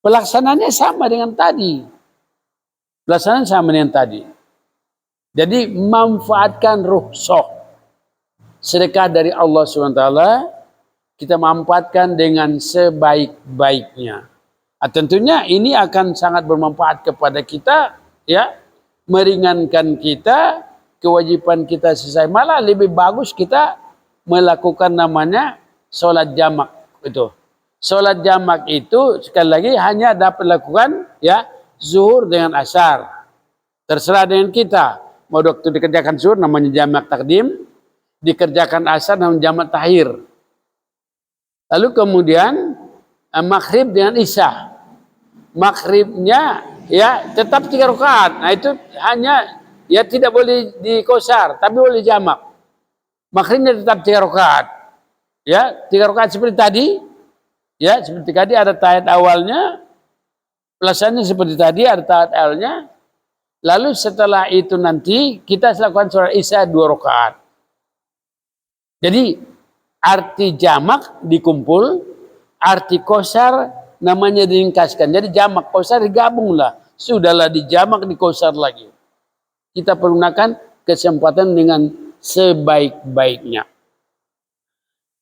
Pelaksanaannya sama dengan tadi. Jadi manfaatkan rukhsah sedekah dari Allah SWT, kita manfaatkan dengan sebaik-baiknya. Tentunya ini akan sangat bermanfaat kepada kita, ya, meringankan kita, kewajiban kita selesai. Malah lebih bagus kita melakukan namanya sholat jamak itu. Sholat jamak itu sekali lagi hanya dapat lakukan ya zuhur dengan asar. Terserah dengan kita. Mau waktu dikerjakan zuhur namanya jamak takdim, dikerjakan asar namanya jamak takhir. Lalu kemudian maghrib dengan isya. Maghribnya ya tetap 3 rakaat. Nah itu hanya ya tidak boleh dikosar, tapi boleh jamak. Maghribnya tetap 3 rakaat. Ya, 3 rakaat seperti tadi. Ya, seperti tadi ada tahiyat awalnya. Pelaksanaannya seperti tadi ada tahiyat awalnya. Lalu setelah itu nanti kita lakukan sholat isya 2 rakaat. Jadi arti jamak dikumpul, arti kosar namanya diringkaskan. Jadi jamak kosar digabunglah. Sudahlah dijamak dikosar lagi. Kita pergunakan kesempatan dengan sebaik-baiknya.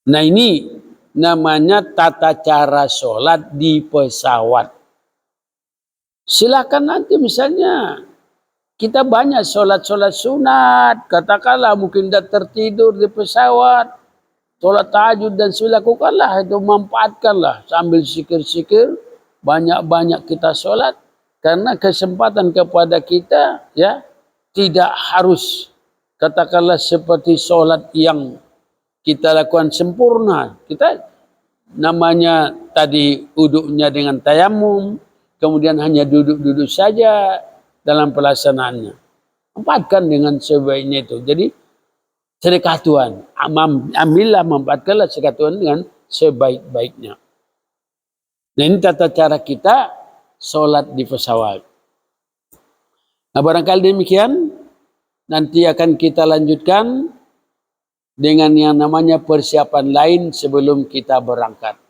Nah ini namanya tata cara sholat di pesawat. Silakan nanti misalnya kita banyak sholat-sholat sunat, katakanlah mungkin dah tertidur di pesawat, sholat tahajud dan lakukanlah itu, manfaatkanlah sambil zikir-zikir, banyak-banyak kita sholat, karena kesempatan kepada kita ya tidak harus katakanlah seperti sholat yang kita lakukan sempurna. Kita namanya tadi uduknya dengan tayamum, kemudian hanya duduk-duduk saja dalam pelaksanaannya. Manfaatkan dengan sebaiknya itu. Jadi sedekah Tuhan, ambillah, manfaatkanlah sedekah Tuhan dengan sebaik-baiknya. Nah ini tata cara kita sholat di pesawat. Nah barangkali demikian, nanti akan kita lanjutkan dengan yang namanya persiapan lain sebelum kita berangkat.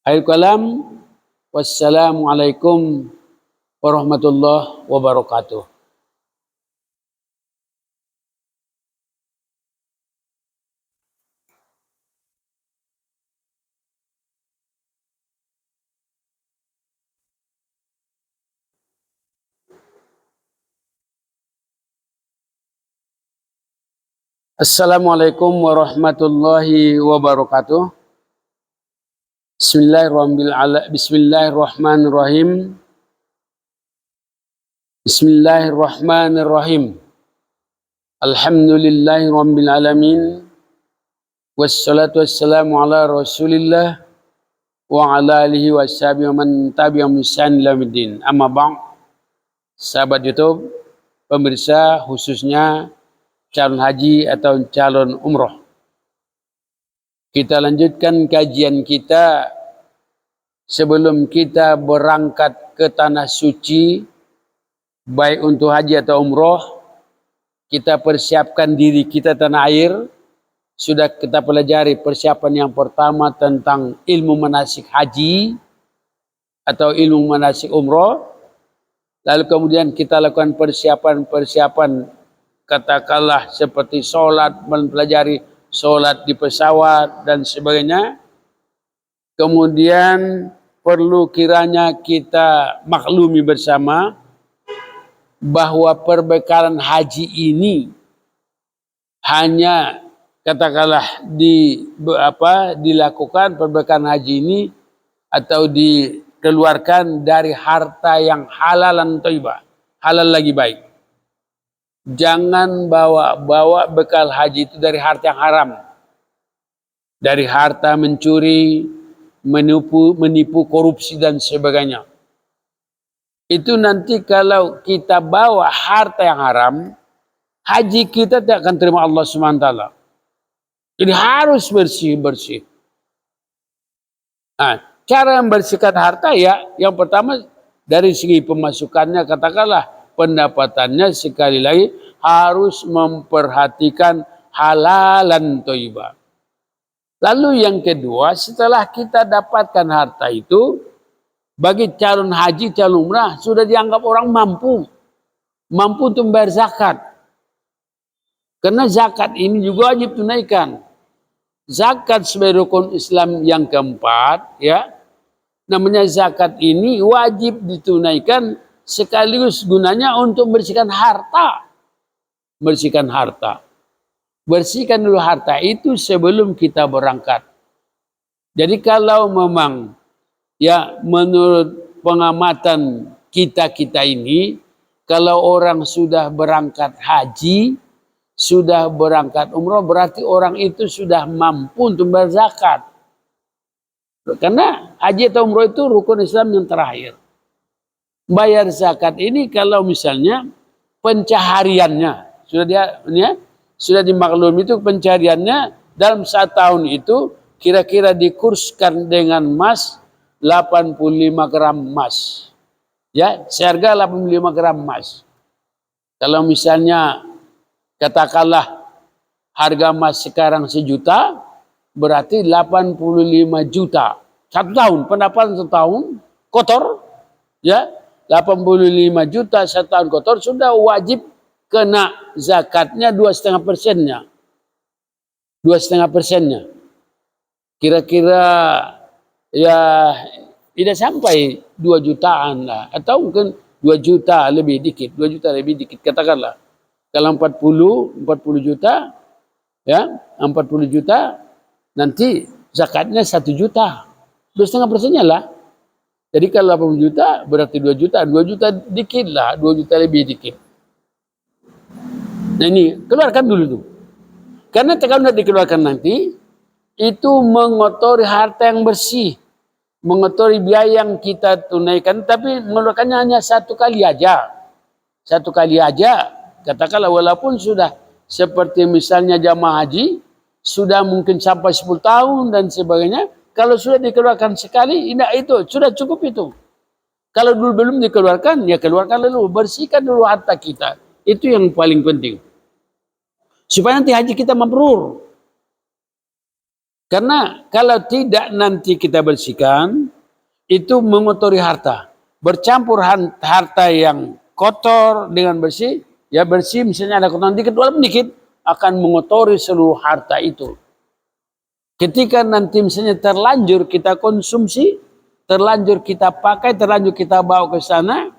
Akhir kalam, wassalamualaikum warahmatullahi wabarakatuh. Assalamualaikum warahmatullahi wabarakatuh. Bismillahirrahmanirrahim. Bismillahirrahmanirrahim. Alhamdulillahi rabbil alamin. Wassalatu wassalamu ala Rasulillah wa ala alihi washabihi wa man tabi'ahum bi ihsan ila yaumil. Amma ba'd. Sahabat YouTube, pemirsa khususnya calon haji atau calon umroh. Kita lanjutkan kajian kita sebelum kita berangkat ke tanah suci, baik untuk haji atau umroh. Kita persiapkan diri kita tanah air. Sudah kita pelajari persiapan yang pertama tentang ilmu manasik haji atau ilmu manasik umroh. Lalu kemudian kita lakukan persiapan-persiapan, katakanlah seperti sholat, mempelajari sholat di pesawat dan sebagainya. Kemudian perlu kiranya kita maklumi bersama bahwa perbekalan haji ini hanya katakanlah dilakukan perbekalan haji ini atau dikeluarkan dari harta yang halalan thayyibah, halal lagi baik. Jangan bawa bekal haji itu dari harta yang haram. Dari harta mencuri, menipu, korupsi dan sebagainya. Itu nanti kalau kita bawa harta yang haram, haji kita tidak akan terima Allah SWT. Jadi harus bersih-bersih. Nah, cara membersihkan harta ya, yang pertama dari segi pemasukannya, katakanlah pendapatannya sekali lagi harus memperhatikan halalan thayyibah. Lalu yang kedua, setelah kita dapatkan harta itu, bagi calon haji, calon umrah sudah dianggap orang mampu untuk membayar zakat. Karena zakat ini juga wajib tunaikan. Zakat sebagai rukun Islam yang keempat, ya, namanya zakat ini wajib ditunaikan. Sekaligus gunanya untuk membersihkan harta. Bersihkan harta. Bersihkan dulu harta itu sebelum kita berangkat. Jadi kalau memang ya menurut pengamatan kita ini, kalau orang sudah berangkat haji, sudah berangkat umroh, berarti orang itu sudah mampu untuk berzakat. Karena haji atau umroh itu rukun Islam yang terakhir. Bayar zakat ini kalau misalnya pencahariannya sudah dimaklumi itu pencahariannya dalam 1 tahun itu kira-kira dikurskan dengan emas 85 gram emas. Ya, seharga 85 gram emas. Kalau misalnya katakanlah harga emas sekarang 1 juta, berarti 85 juta. 1 tahun, pendapatan 1 tahun kotor, ya. 85 juta 1 tahun kotor sudah wajib kena zakatnya 2,5%-nya. 2,5%-nya. Kira-kira ya tidak sampai 2 jutaan lah. Atau mungkin 2 juta lebih dikit. 2 juta lebih dikit katakanlah. Kalau 40 juta, ya 40 juta nanti zakatnya 1 juta. 2,5%-nya lah. Jadi kalau 80 juta berarti 2 juta. 2 juta dikit lah. 2 juta lebih dikit. Nah ini keluarkan dulu tuh. Karena kalau tidak dikeluarkan nanti, itu mengotori harta yang bersih. Mengotori biaya yang kita tunaikan. Tapi mengeluarkannya hanya 1 kali aja. 1 kali aja. Katakanlah walaupun sudah seperti misalnya jamaah haji. Sudah mungkin sampai 10 tahun dan sebagainya. Kalau sudah dikeluarkan sekali, tidak itu. Sudah cukup itu. Kalau dulu belum dikeluarkan, ya keluarkan dulu. Bersihkan dulu harta kita. Itu yang paling penting. Supaya nanti haji kita mabrur. Karena kalau tidak nanti kita bersihkan, itu mengotori harta. Bercampur harta yang kotor dengan bersih. Ya bersih misalnya ada kotoran dikit, walaupun dikit, akan mengotori seluruh harta itu. Ketika nanti misalnya terlanjur kita konsumsi, terlanjur kita pakai, terlanjur kita bawa ke sana,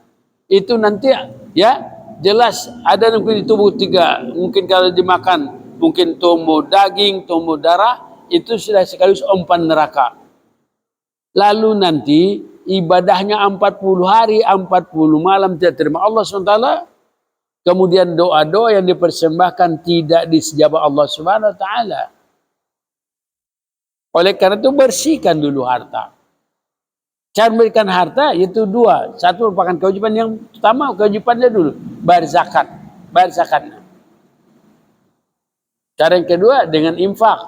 itu nanti ya jelas ada mungkin di tubuh 3, mungkin kalau dimakan, mungkin tumbuh daging, tumbuh darah, itu sudah sekaligus umpan neraka. Lalu nanti ibadahnya 40 hari, 40 malam tidak terima Allah SWT. Kemudian doa-doa yang dipersembahkan tidak disejabah Allah Subhanahu wa taala. Oleh karena itu bersihkan dulu harta. Cara memberikan harta itu 2. 1 merupakan kewajiban yang pertama, kewajibannya dulu bayar zakat. Bayar zakatnya. Cara yang kedua dengan infak.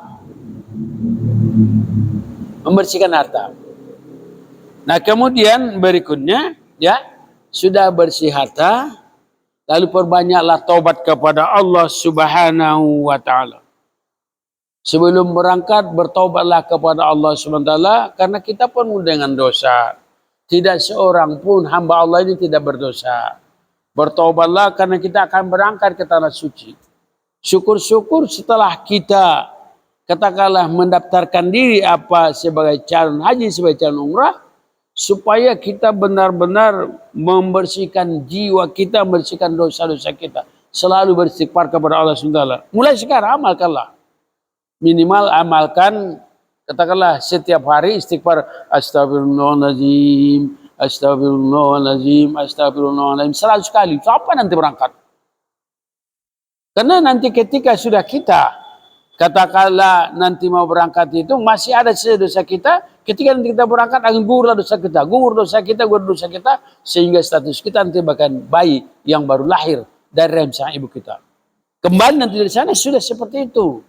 membersihkan harta. Nah, kemudian berikutnya, ya, sudah bersih harta, lalu perbanyaklah taubat kepada Allah Subhanahu wa taala. Sebelum berangkat bertaubatlah kepada Allah Subhanahu wa taala karena kita penuh dengan dosa. Tidak seorang pun hamba Allah ini tidak berdosa. Bertaubatlah karena kita akan berangkat ke tanah suci. Syukur-syukur setelah kita katakanlah mendaftarkan diri apa sebagai calon haji, sebagai calon umrah, supaya kita benar-benar membersihkan jiwa kita, membersihkan dosa-dosa kita. Selalu beristighfar kepada Allah SWT. Mulai sekarang amalkanlah. Minimal amalkan, katakanlah setiap hari istighfar. Astagfirullahaladzim, astagfirullahaladzim, astagfirullahaladzim. 100 kali. Kapan nanti berangkat? Karena nanti ketika sudah kita, katakanlah nanti mau berangkat itu, masih ada dosa kita, ketika nanti kita berangkat akan gugur dosa kita, gugur dosa kita, sehingga status kita nanti bahkan bayi yang baru lahir dari rahim sang ibu kita. Kembali nanti dari sana sudah seperti itu.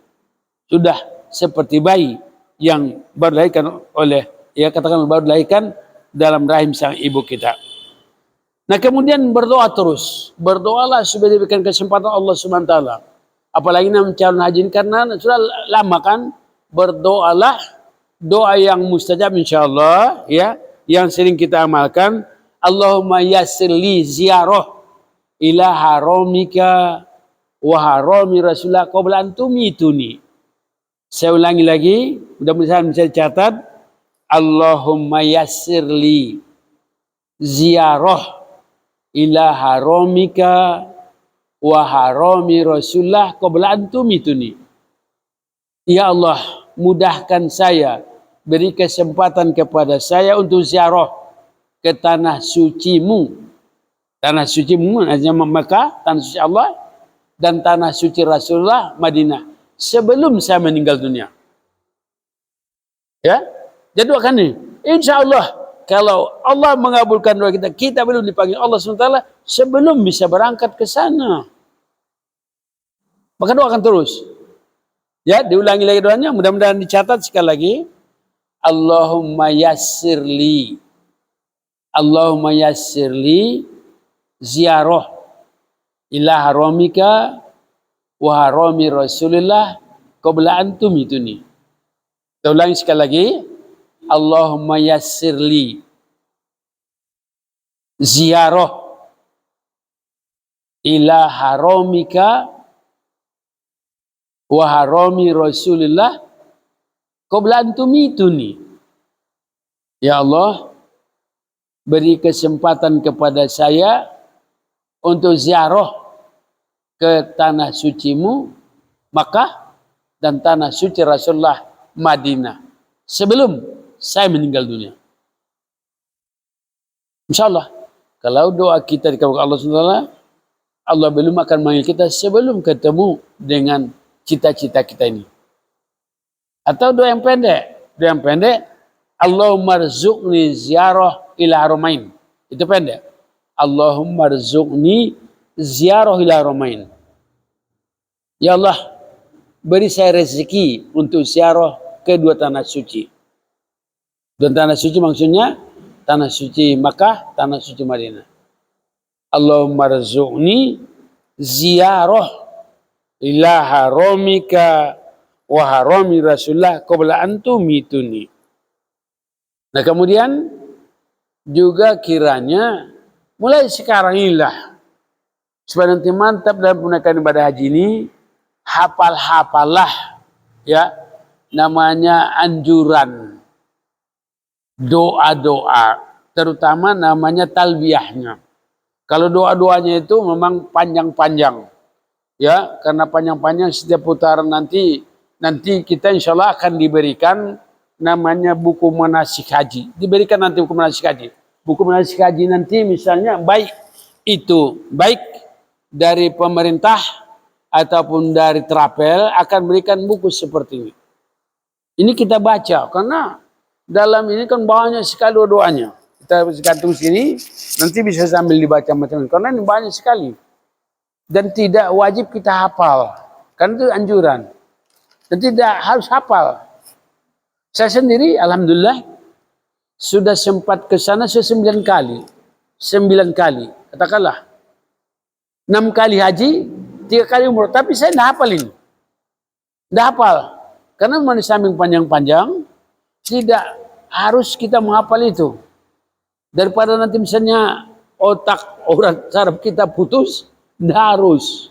Sudah seperti bayi yang baru dilahirkan oleh, ya katakan baru dilahirkan dalam rahim sang ibu kita. Nah, kemudian berdoa terus. Berdoalah supaya diberikan kesempatan Allah Subhanahu wa taala. Apalagi nama calon haji karena sudah lama kan, berdoalah doa yang mustajab insyaallah, ya, yang sering kita amalkan. Allahumma yassir li ziyarah ila haramika wa harami rasulullah qabla an tumituni. Saya ulangi lagi, mudah-mudahan bisa dicatat. Allahumma yassir li ziyarah ila haramika wa harami rasulullah qabla an tumituni. Ya Allah, mudahkan saya, beri kesempatan kepada saya untuk ziarah ke tanah sucimu. Tanah sucimu artinya Mekah, tanah suci Allah, dan tanah suci Rasulullah Madinah sebelum saya meninggal dunia. Ya, jadi doakan nih. Insya Allah kalau Allah mengabulkan doa kita, kita belum dipanggil Allah SWT sebelum bisa berangkat ke sana. Maka doakan terus. Ya, diulangi lagi doanya, mudah-mudahan dicatat sekali lagi. Allahumma yassirli. Allahumma yassirli ziyarah ila haramika wa harami rasulillah qabla an tumituni. Kita ulangi sekali lagi. Allahumma yassirli ziyarah ila haramika wa harami rasulillah qabla an tumituni. Ya Allah, beri kesempatan kepada saya untuk ziarah ke tanah sucimu Makkah dan tanah suci Rasulullah Madinah sebelum saya meninggal dunia. InsyaAllah kalau doa kita dikabulkan Allah SWT, Allah belum akan memanggil kita sebelum ketemu dengan cita-cita kita ini. Atau doa yang pendek. Doa yang pendek, Allahumma rzuqni ziarah ila haramain. Itu pendek. Allahumma rzuqni ziarah ila haramain. Ya Allah, beri saya rezeki untuk ziarah kedua tanah suci. Dan tanah suci maksudnya tanah suci Makkah, tanah suci Madinah. Allahumma rzuqni ziarah ila haramika wa harami rasulullah qabla an tumituni. Nah, kemudian juga kiranya mulai sekarang inilah supaya nanti mantap dalam menunaikan ibadah haji ini, hafal-hafalah ya namanya anjuran doa-doa, terutama namanya talbiyahnya. Kalau doa-doanya itu memang panjang-panjang, ya, karena panjang-panjang setiap putaran nanti kita insya Allah akan diberikan namanya buku manasik haji. Diberikan nanti buku manasik haji. Buku manasik haji nanti misalnya baik dari pemerintah ataupun dari Trapel akan berikan buku seperti ini. Ini kita baca karena dalam ini kan banyak sekali doanya. Kita gantung sini, nanti bisa sambil dibaca macam-macam. Karena ini banyak sekali. Dan tidak wajib kita hafal. Karena itu anjuran. Dan tidak harus hafal. Saya sendiri, alhamdulillah, sudah sempat ke sana 9 kali. 9 kali. Katakanlah, 6 kali haji, 3 kali umroh. Tapi saya tidak hafal ini. Tidak hafal. Karena di samping panjang-panjang, tidak harus kita menghafal itu. Daripada nanti misalnya otak orang saraf kita putus, tidak harus.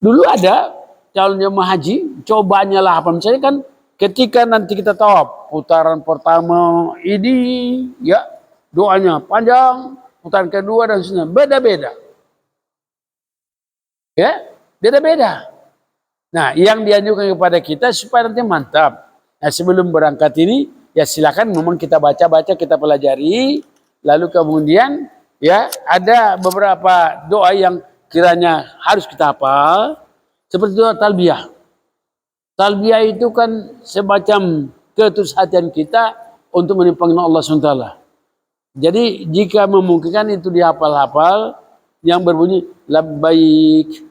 Dulu ada calon jemaah haji, cobanya lah apa misalnya kan ketika nanti kita tawaf, putaran pertama ini ya doanya panjang, putaran kedua dan seterusnya beda-beda. Ya, beda-beda. Nah, yang dianjurkan kepada kita supaya nanti mantap. Nah, sebelum berangkat ini ya silakan memang kita baca-baca, kita pelajari, lalu kemudian ya ada beberapa doa yang kiranya harus kita hafal, seperti doa talbiyah. Talbiyah itu kan semacam ketushatian kita untuk menyembah Allah SWT. Jadi jika memungkinkan itu dihafal-hafal yang berbunyi labbaik,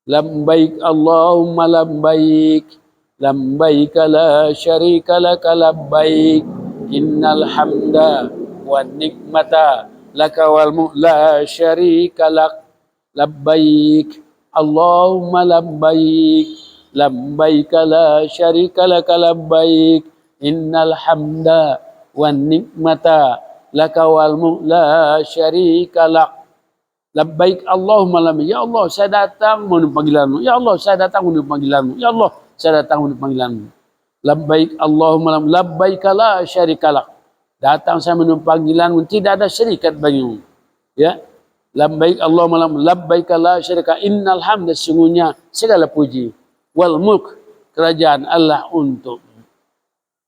labbaik Allahumma labbaik, labbaik la syarika laka labbaik, innal hamda wan nikmata laka wal mulk la syarika lak, labbaik Allahumma labbaik, labbaik la syarika laka labbaik, innal hamda wan nikmata laka wal mulk la syarika lak, labbaik Allahumma labbaik. Ya Allah, saya datang memenuhi panggilanmu. Ya Allah, saya datang memenuhi panggilanmu. Ya Allah, saya datang memenuhi panggilanmu. Labbaik Allahumma labbaik, labbaik la syarika lak. Datang saya memenuhi panggilanmu, tidak ada syarikat bagimu. Ya. Labbaik Allahumma labbaik la syarika, innal hamda, sesungguhnya segala puji, wal mulk, kerajaan Allah untuk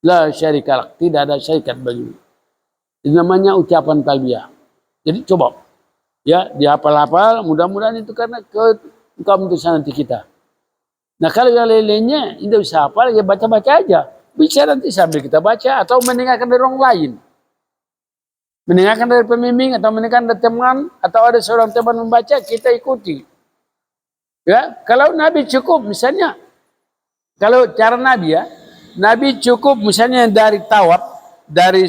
la syarika lak, tidak ada syarikat bagimu. Ini namanya ucapan talbiyah. Jadi coba ya dihafal-hafal, mudah-mudahan itu karena keputusan nanti kita. Nah kalau yang lainnya tidak bisa hafal, ya baca-baca aja. Bisa nanti sambil kita baca atau mendengarkan dari orang lain. Mendengarkan dari pembimbing atau mendengarkan dari teman atau ada seorang teman membaca, kita ikuti. Ya, kalau Nabi cukup misalnya, kalau cara Nabi ya, Nabi cukup misalnya dari tawaf, dari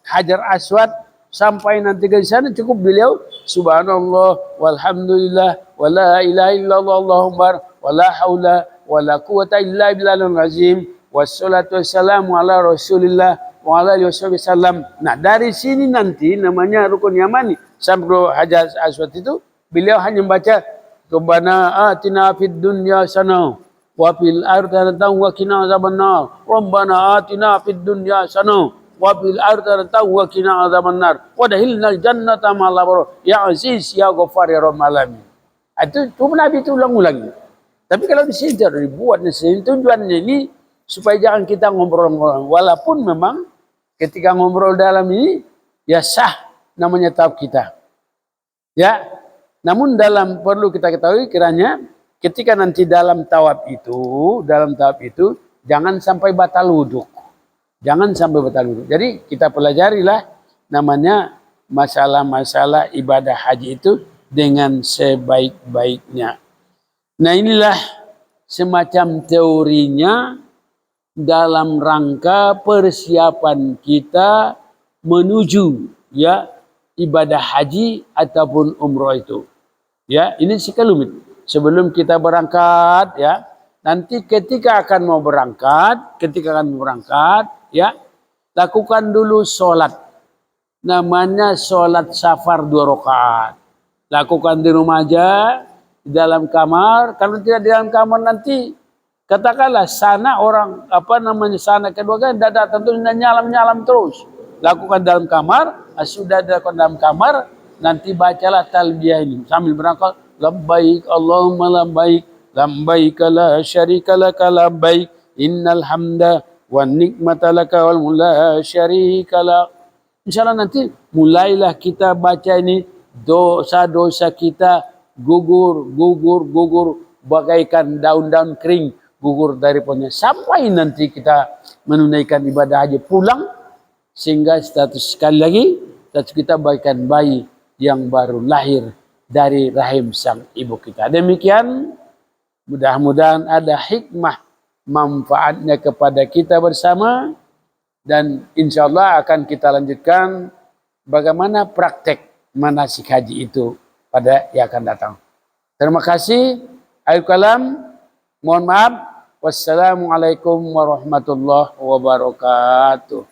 Hajar Aswad sampai nanti ke sana cukup beliau subhanallah walhamdulillah wala ilaha illallah Allahumma wala haula wala quwata illa billahil azim wassalatu wassalamu ala rasulillah wa ala alihi wasallam. Nah, dari sini nanti namanya rukun yamani sampai Hajar Aswad itu beliau hanya membaca Rabbana atina fid dunya hasanah wa fil akhirati hasanah wa qina azabannar. Rabbana atina fid dunya hasanah wa fil akhirati wa qina azabannar. Wa dahilnal jannata ma'al abrar. Ya Aziz, ya Ghaffar, ya Rabbal alamin. Itu Nabi itu ulang-ulang. Tapi kalau di sini dibuat di sini tujuannya ini supaya jangan kita ngobrol-ngobrol. Walaupun memang ketika ngobrol dalam ini ya sah namanya tawaf kita. Ya. Namun perlu kita ketahui kiranya ketika nanti dalam tawaf itu jangan sampai batal wudhu. Jangan sampai batal wudhu. Jadi kita pelajarilah namanya masalah-masalah ibadah haji itu dengan sebaik-baiknya. Nah inilah semacam teorinya dalam rangka persiapan kita menuju ya ibadah haji ataupun umroh itu. Ya, ini sekelumit. Sebelum kita berangkat ya, nanti ketika akan mau berangkat, ya, lakukan dulu sholat. Namanya sholat safar 2 rakaat. Lakukan di rumah aja, di dalam kamar. Kalau tidak di dalam kamar nanti katakanlah sana orang sana kedua kan tidak datang terus nyalam terus. Lakukan dalam kamar, sudah dilakukan dalam kamar, nanti bacalah talbiyah ini sambil berangkat. Labbaik Allahumma labbaik, labbaik la syarika laka labbaik, innal hamda wan nikmata laka wal mulk la syarika lak. Insyaallah nanti mulailah kita baca ini, dosa-dosa kita gugur bagaikan daun-daun kering gugur dari pohonnya sampai nanti kita menunaikan ibadah haji pulang, sehingga status sekali lagi status kita bagaikan bayi yang baru lahir dari rahim sang ibu kita. Demikian, mudah-mudahan ada hikmah manfaatnya kepada kita bersama, dan insya Allah akan kita lanjutkan bagaimana praktek manasik haji itu pada yang akan datang. Terima kasih. Akhir kalam, mohon maaf. Wassalamualaikum warahmatullahi wabarakatuh.